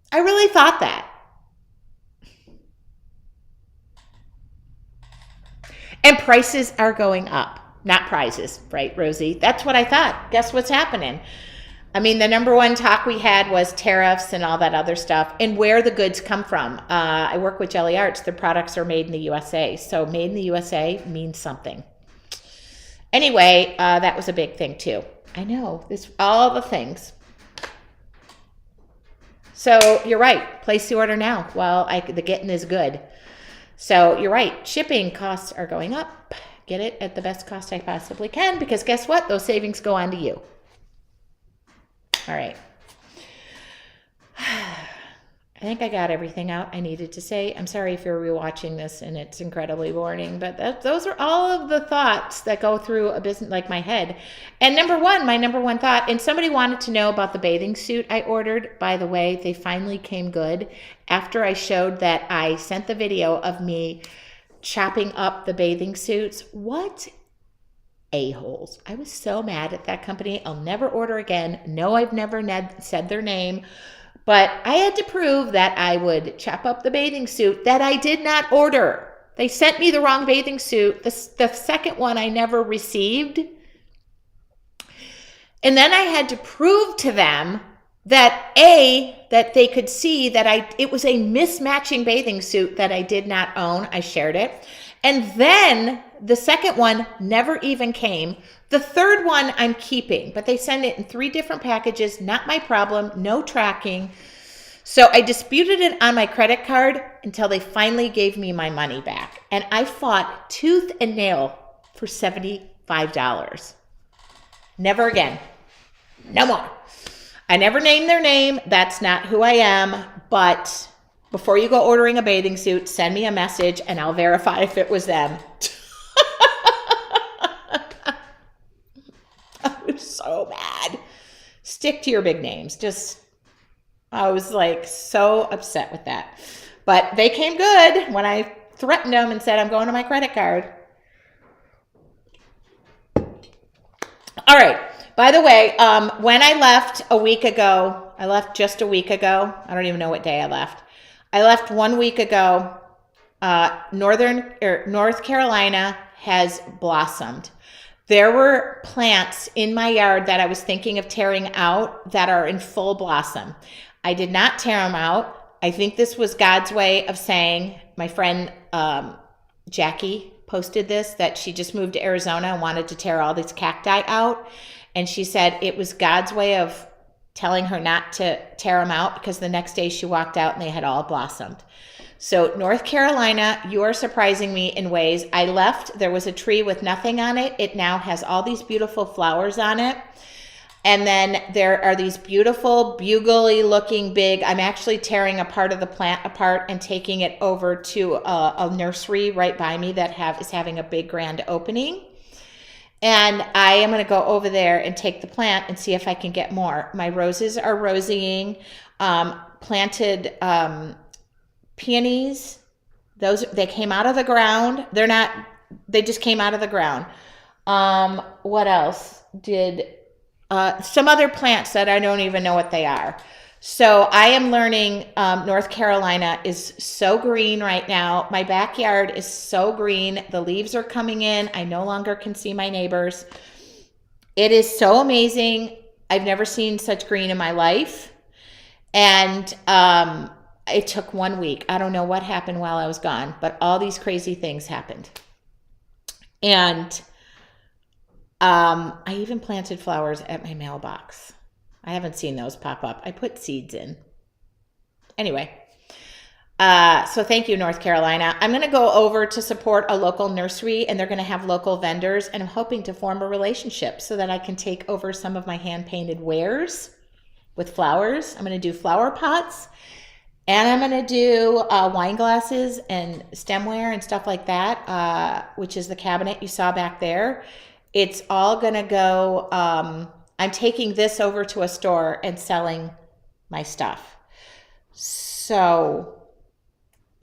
I really thought that. And prices are going up, not prizes, right, Rosie? That's what I thought. Guess what's happening? I mean, the number one talk we had was tariffs and all that other stuff and where the goods come from. I work with Jelly Arts. The products are made in the USA. So made in the USA means something. Anyway, that was a big thing too. I know, all the things. So you're right. Place the order now while the getting is good. So you're right. Shipping costs are going up. Get it at the best cost I possibly can because guess what? Those savings go on to you. All right. I think I got everything out I needed to say. I'm sorry if you're rewatching this and it's incredibly boring, but those are all of the thoughts that go through a business like my head. And my number one thought, and somebody wanted to know about the bathing suit I ordered. By the way, they finally came good after I showed that I sent the video of me chopping up the bathing suits. What a-holes. I was so mad at that company. I'll never order again. No, I've never said their name. But I had to prove that I would chop up the bathing suit that I did not order. They sent me the wrong bathing suit. The second one I never received. And then I had to prove to them that that they could see that it was a mismatching bathing suit that I did not own. I shared it. And then the second one never even came. The third one I'm keeping, but they send it in 3 different packages. Not my problem, no tracking. So I disputed it on my credit card until they finally gave me my money back. And I fought tooth and nail for $75. Never again. No more. I never named their name. That's not who I am. But before you go ordering a bathing suit, send me a message and I'll verify if it was them. I was so mad. Stick to your big names. I was like so upset with that. But they came good when I threatened them and said, I'm going to my credit card. All right. By the way, when I left a week ago, I left just a week ago. I don't even know what day I left. I left 1 week ago. North Carolina has blossomed. There were plants in my yard that I was thinking of tearing out that are in full blossom. I did not tear them out. I think this was God's way of saying, my friend Jackie posted this, that she just moved to Arizona and wanted to tear all these cacti out. And she said it was God's way of telling her not to tear them out, because the next day she walked out and they had all blossomed. So North Carolina, you are surprising me in ways. I left, there was a tree with nothing on it. It now has all these beautiful flowers on it. And then there are these beautiful, bugly looking big, I'm actually tearing a part of the plant apart and taking it over to a nursery right by me that is having a big grand opening. And I am going to go over there and take the plant and see if I can get more. My roses are rosying. Planted peonies. They came out of the ground. They just came out of the ground. What else? Some other plants that I don't even know what they are. So I am learning North Carolina is so green right now. My backyard is so green. The leaves are coming in. I no longer can see my neighbors. It is so amazing. I've never seen such green in my life. And it took 1 week. I don't know what happened while I was gone, but all these crazy things happened. And I even planted flowers at my mailbox. I haven't seen those pop up. I put seeds in. Anyway, so thank you, North Carolina. I'm going to go over to support a local nursery, and they're going to have local vendors, and I'm hoping to form a relationship so that I can take over some of my hand-painted wares with flowers. I'm going to do flower pots, and I'm going to do wine glasses and stemware and stuff like that, which is the cabinet you saw back there. It's all going to go... I'm taking this over to a store and selling my stuff. So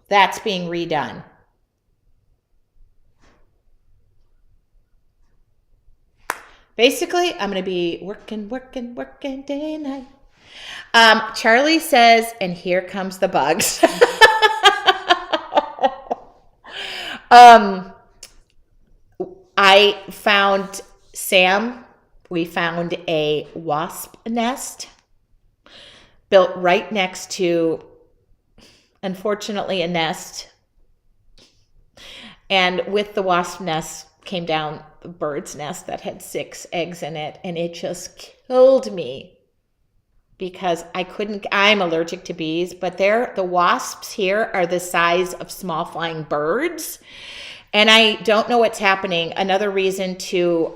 that's being redone. Basically, I'm going to be working day and night. Charlie says, and here comes the bugs. I found we found a wasp nest built right next to, unfortunately, a nest. And with the wasp nest came down a bird's nest that had 6 eggs in it. And it just killed me because I'm allergic to bees, but the wasps here are the size of small flying birds. And I don't know what's happening. Another reason to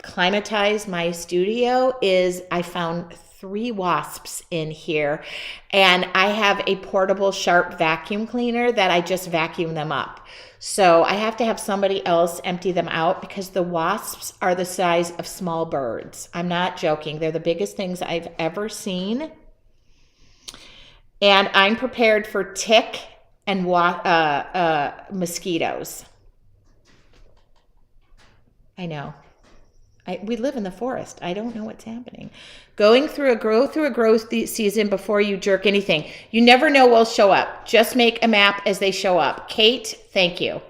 climatize my studio is I found 3 wasps in here, and I have a portable Sharp vacuum cleaner that I just vacuum them up. So I have to have somebody else empty them out because the wasps are the size of small birds. I'm not joking. They're the biggest things I've ever seen. And I'm prepared for tick and mosquitoes. I know. We live in the forest. I don't know what's happening. Go through a growth season before you jerk anything. You never know what'll show up. Just make a map as they show up. Kate, thank you.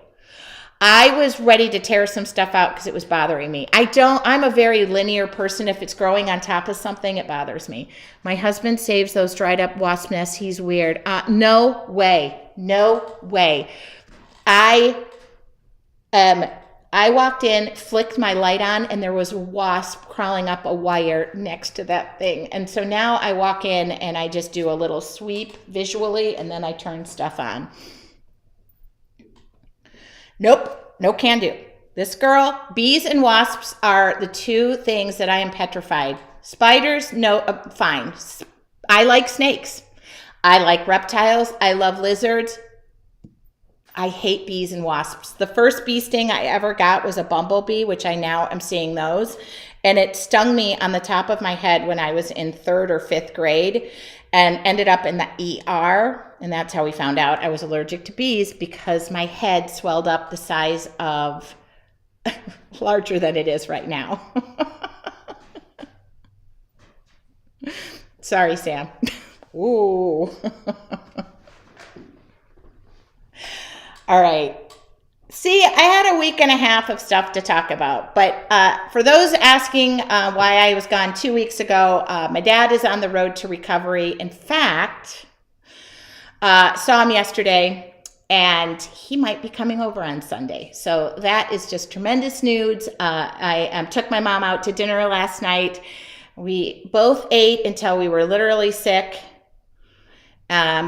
I was ready to tear some stuff out because it was bothering me. I'm a very linear person. If it's growing on top of something, it bothers me. My husband saves those dried up wasp nests. He's weird. No way. No way. I walked in, flicked my light on, and there was a wasp crawling up a wire next to that thing. And so now I walk in and I just do a little sweep visually, and then I turn stuff on. Nope, no can do. This girl, bees and wasps are the two things that I am petrified. Spiders, no, fine. I like snakes. I like reptiles. I love lizards. I hate bees and wasps. The first bee sting I ever got was a bumblebee, which I now am seeing those. And it stung me on the top of my head when I was in 3rd or 5th grade and ended up in the ER. And that's how we found out I was allergic to bees, because my head swelled up the size of larger than it is right now. Sorry, Sam. Ooh. All right. See, I had a week and a half of stuff to talk about, but for those asking why I was gone 2 weeks ago, my dad is on the road to recovery. In fact, saw him yesterday, and he might be coming over on Sunday. So that is just tremendous news. I took my mom out to dinner last night. We both ate until we were literally sick.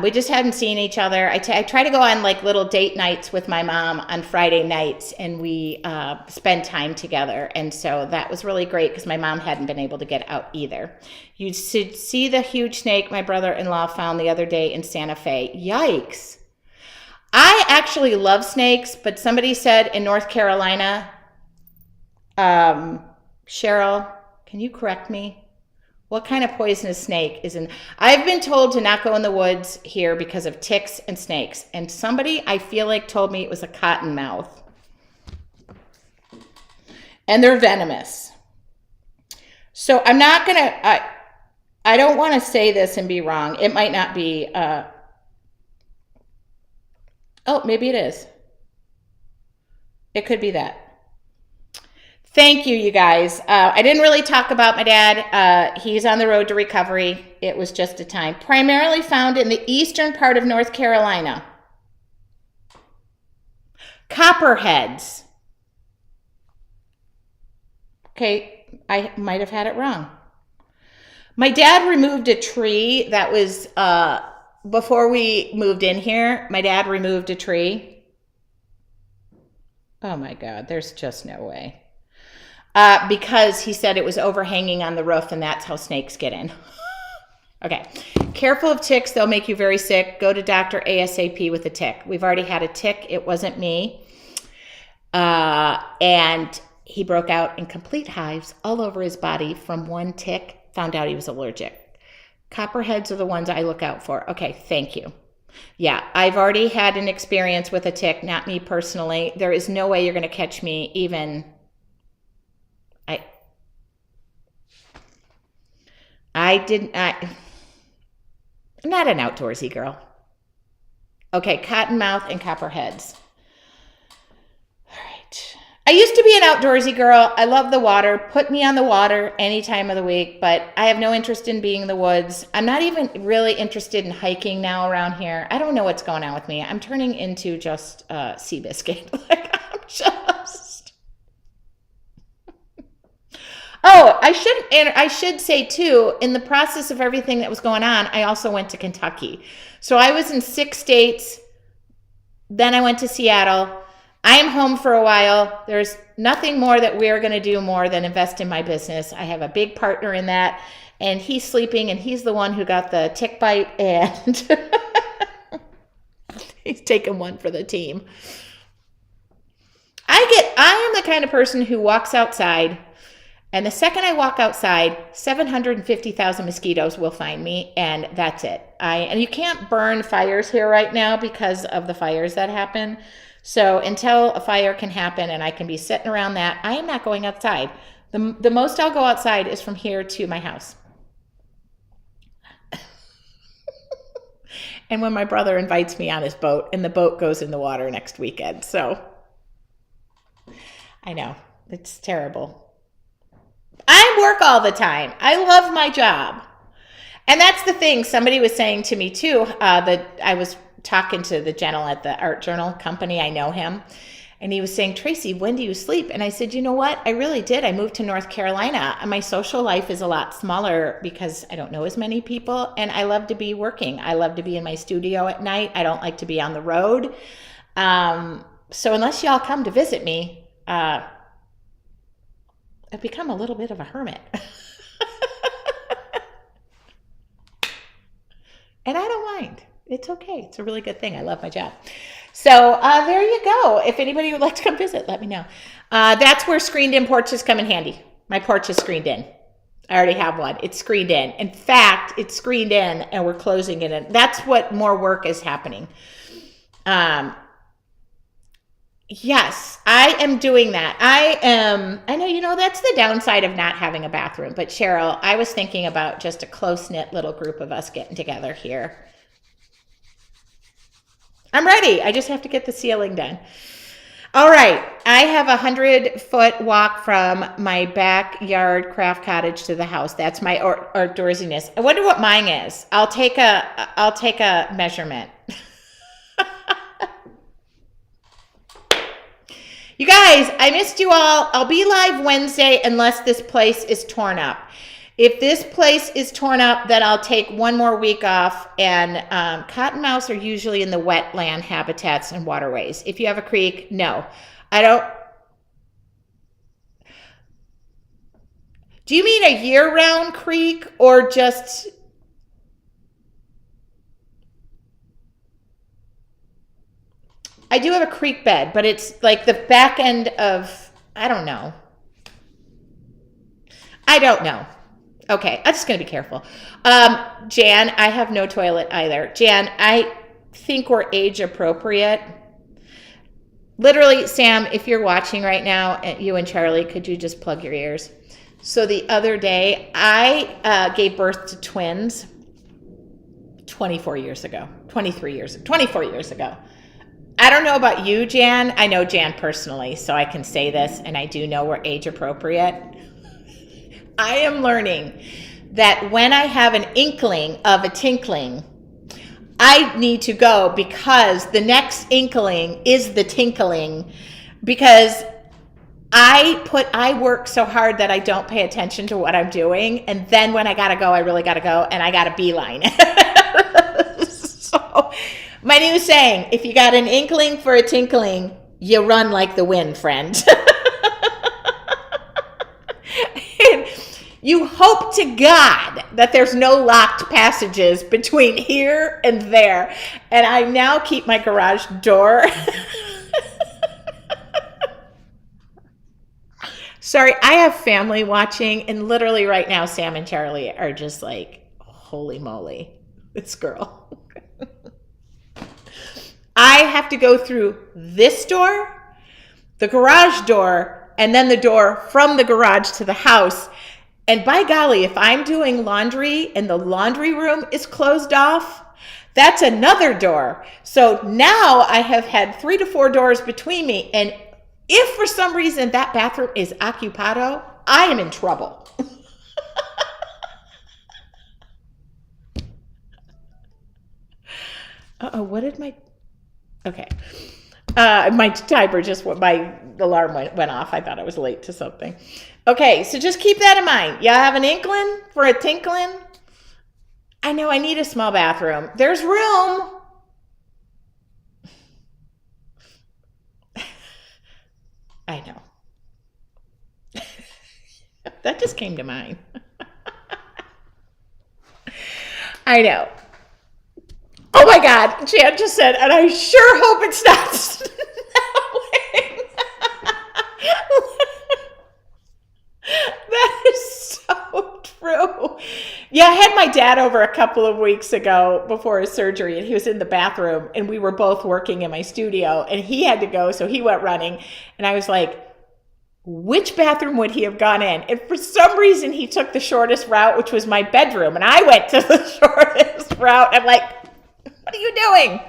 We just hadn't seen each other. I try to go on like little date nights with my mom on Friday nights, and we spend time together. And so that was really great because my mom hadn't been able to get out either. You should see the huge snake my brother-in-law found the other day in Santa Fe. Yikes. I actually love snakes, but somebody said in North Carolina, Cheryl, can you correct me? What kind of poisonous snake is in? I've been told to not go in the woods here because of ticks and snakes. And somebody, I feel like, told me it was a cottonmouth. And they're venomous. So I'm not going to, I don't want to say this and be wrong. It might not be, oh, maybe it is. It could be that. Thank you, you guys. I didn't really talk about my dad. He's on the road to recovery. It was just a time. Primarily found in the eastern part of North Carolina. Copperheads. Okay, I might have had it wrong. My dad removed a tree that was, before we moved in here, my dad removed a tree. Oh my God, there's just no way. Because he said it was overhanging on the roof, and that's how snakes get in. Okay. Careful of ticks. They'll make you very sick. Go to doctor ASAP with a tick. We've already had a tick. It wasn't me. And he broke out in complete hives all over his body from one tick. Found out he was allergic. Copperheads are the ones I look out for. Okay, thank you. Yeah, I've already had an experience with a tick, not me personally. There is no way you're going to catch me even... I'm not an outdoorsy girl. Okay, cottonmouth and copperheads. All right. I used to be an outdoorsy girl. I love the water. Put me on the water any time of the week, but I have no interest in being in the woods. I'm not even really interested in hiking now around here. I don't know what's going on with me. I'm turning into just Seabiscuit. Like, I'm just... Oh, I should say too, in the process of everything that was going on, I also went to Kentucky. So I was in 6 states. Then I went to Seattle. I am home for a while. There's nothing more that we're going to do more than invest in my business. I have a big partner in that, and he's sleeping, and he's the one who got the tick bite, and he's taking one for the team. I am the kind of person who walks outside, and the second I walk outside, 750,000 mosquitoes will find me, and that's it. And you can't burn fires here right now because of the fires that happen. So until a fire can happen and I can be sitting around that, I am not going outside. The most I'll go outside is from here to my house. And when my brother invites me on his boat, and the boat goes in the water next weekend. So I know. It's terrible. I work all the time. I love my job. And that's the thing. Somebody was saying to me too, that I was talking to the gentleman at the art journal company. I know him. And he was saying, Tracy, when do you sleep? And I said, you know what? I really did. I moved to North Carolina. And my social life is a lot smaller because I don't know as many people. And I love to be working. I love to be in my studio at night. I don't like to be on the road. So unless y'all come to visit me, I've become a little bit of a hermit. And I don't mind. It's okay. It's a really good thing. I love my job. So there you go. If anybody would like to come visit, let me know. That's where screened in porches come in handy. My porch is screened in. I already have one. It's screened in. In fact, it's screened in and we're closing it in. That's what more work is happening. Yes, I am doing that. I know, that's the downside of not having a bathroom. But Cheryl, I was thinking about just a close-knit little group of us getting together here. I'm ready. I just have to get the ceiling done. All right. I have 100-foot walk from my backyard craft cottage to the house. That's my outdoorsiness. I wonder what mine is. I'll take a measurement. You guys, I missed you all. I'll be live Wednesday unless this place is torn up. If this place is torn up, then I'll take one more week off. And cottonmouths are usually in the wetland habitats and waterways. If you have a creek, no. I don't. Do you mean a year-round creek or just... I do have a creek bed, but it's like the back end of, I don't know. Okay, I'm just going to be careful. Jan, I have no toilet either. Jan, I think we're age appropriate. Literally, Sam, if you're watching right now, you and Charlie, could you just plug your ears? So the other day, I gave birth to twins 24 years ago. I don't know about you, Jan. I know Jan personally, so I can say this, and I do know we're age appropriate. I am learning that when I have an inkling of a tinkling, I need to go because the next inkling is the tinkling, because I work so hard that I don't pay attention to what I'm doing, and then when I gotta go, I really gotta go, and I gotta beeline. So my new saying, if you got an inkling for a tinkling, you run like the wind, friend. You hope to God that there's no locked passages between here and there. And I now keep my garage door. Sorry, I have family watching, and literally right now, Sam and Charlie are just like, holy moly, this girl. I have to go through this door, the garage door, and then the door from the garage to the house. And by golly, if I'm doing laundry and the laundry room is closed off, that's another door. So now I have had 3 to 4 doors between me. And if for some reason that bathroom is occupado, I am in trouble. What did my... Okay. My timer my alarm went off. I thought I was late to something. Okay, so just keep that in mind. You have an inkling for a tinkling? I know I need a small bathroom. There's room. I know. That just came to mind. I know. Oh my God, Jan just said, and I sure hope it's not snowing. That is so true. Yeah, I had my dad over a couple of weeks ago before his surgery, and he was in the bathroom, and we were both working in my studio, and he had to go, so he went running, and I was like, which bathroom would he have gone in? And for some reason, he took the shortest route, which was my bedroom, and I went to the shortest route. I'm like, what are you doing?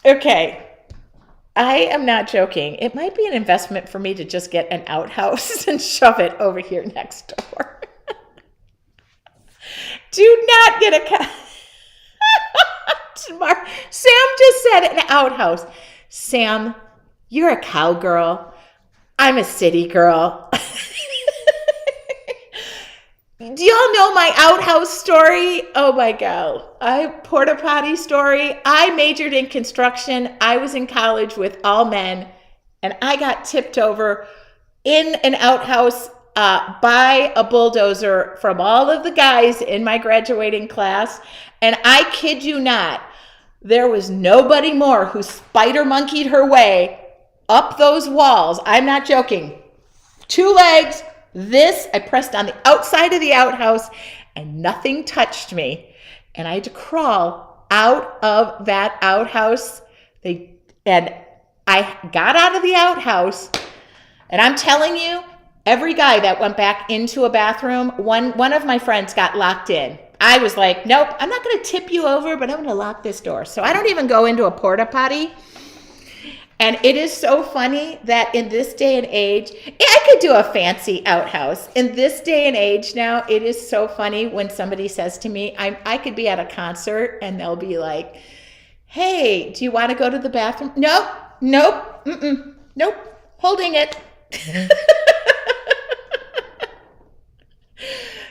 Okay. I am not joking. It might be an investment for me to just get an outhouse and shove it over here next door. Do not get a cat. Sam just said an outhouse. Sam, you're a cowgirl. I'm a city girl. Do y'all know my outhouse story? Oh my God. Porta potty story. I majored in construction. I was in college with all men, and I got tipped over in an outhouse by a bulldozer from all of the guys in my graduating class. And I kid you not, there was nobody more who spider monkeyed her way up those walls. I'm not joking. 2 legs. I pressed on the outside of the outhouse and nothing touched me. And I had to crawl out of that outhouse. And I got out of the outhouse, and I'm telling you, every guy that went back into a bathroom, one of my friends got locked in. I was like, nope, I'm not going to tip you over, but I'm going to lock this door. So I don't even go into a porta potty. And it is so funny that in this day and age, I could do a fancy outhouse. In this day and age now, it is so funny when somebody says to me, I could be at a concert and they'll be like, hey, do you want to go to the bathroom? Nope, nope, holding it.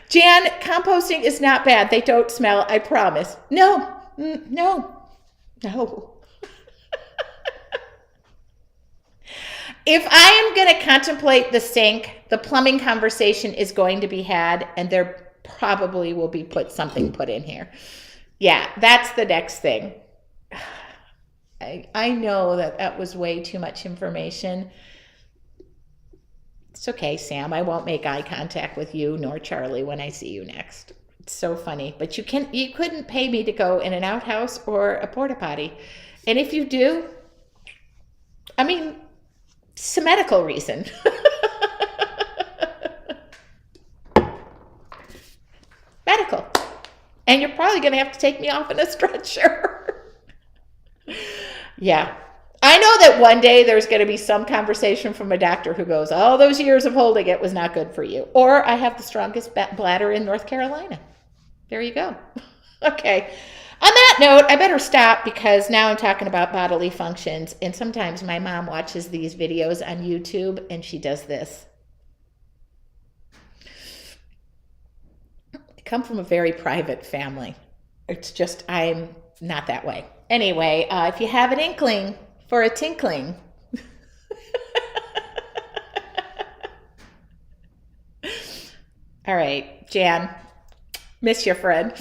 Jan, composting is not bad. They don't smell, I promise. No. If I am going to contemplate the sink, the plumbing conversation is going to be had, and there probably will be something put in here. Yeah, that's the next thing. I know that was way too much information. It's okay, Sam. I won't make eye contact with you nor Charlie when I see you next. It's so funny. But you couldn't pay me to go in an outhouse or a porta potty. And if you do, I mean, it's a medical reason. Medical. And you're probably going to have to take me off in a stretcher. Yeah. I know that one day there's going to be some conversation from a doctor who goes, all those years of holding it was not good for you. Or I have the strongest bladder in North Carolina. There you go. Okay. On that note, I better stop because now I'm talking about bodily functions. And sometimes my mom watches these videos on YouTube and she does this. I come from a very private family. It's just, I'm not that way. Anyway, if you have an inkling for a tinkling, all right, Jan, miss your friend.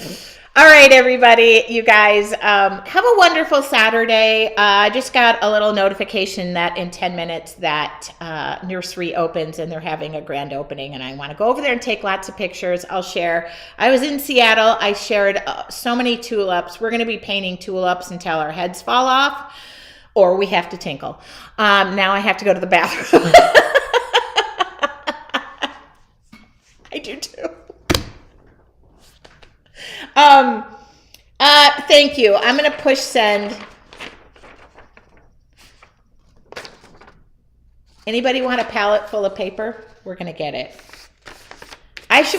All right, everybody, you guys, have a wonderful Saturday. I just got a little notification that in 10 minutes that nursery opens and they're having a grand opening, and I want to go over there and take lots of pictures. I'll share. I was in Seattle. I shared so many tulips. We're going to be painting tulips until our heads fall off, or we have to tinkle. Now I have to go to the bathroom. I do too. Thank you. I'm going to push send. Anybody want a pallet full of paper? We're going to get it.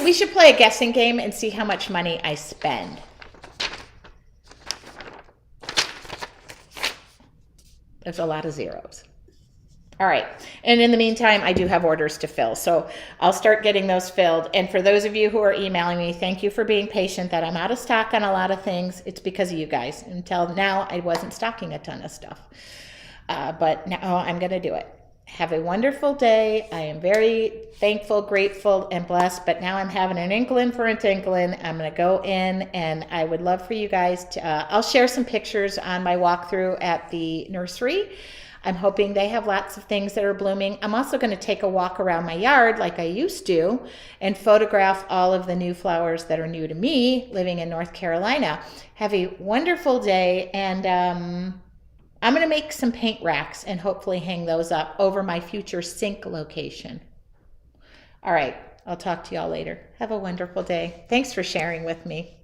We should play a guessing game and see how much money I spend. There's a lot of zeros. All right. And in the meantime, I do have orders to fill. So I'll start getting those filled. And for those of you who are emailing me, thank you for being patient that I'm out of stock on a lot of things. It's because of you guys. Until now, I wasn't stocking a ton of stuff. But now I'm going to do it. Have a wonderful day. I am very thankful, grateful, and blessed. But now I'm having an inkling for a tinkling. I'm going to go in, and I would love for you guys to, I'll share some pictures on my walkthrough at the nursery. I'm hoping they have lots of things that are blooming. I'm also going to take a walk around my yard like I used to and photograph all of the new flowers that are new to me living in North Carolina. Have a wonderful day, and I'm going to make some paint racks and hopefully hang those up over my future sink location. All right, I'll talk to y'all later. Have a wonderful day. Thanks for sharing with me.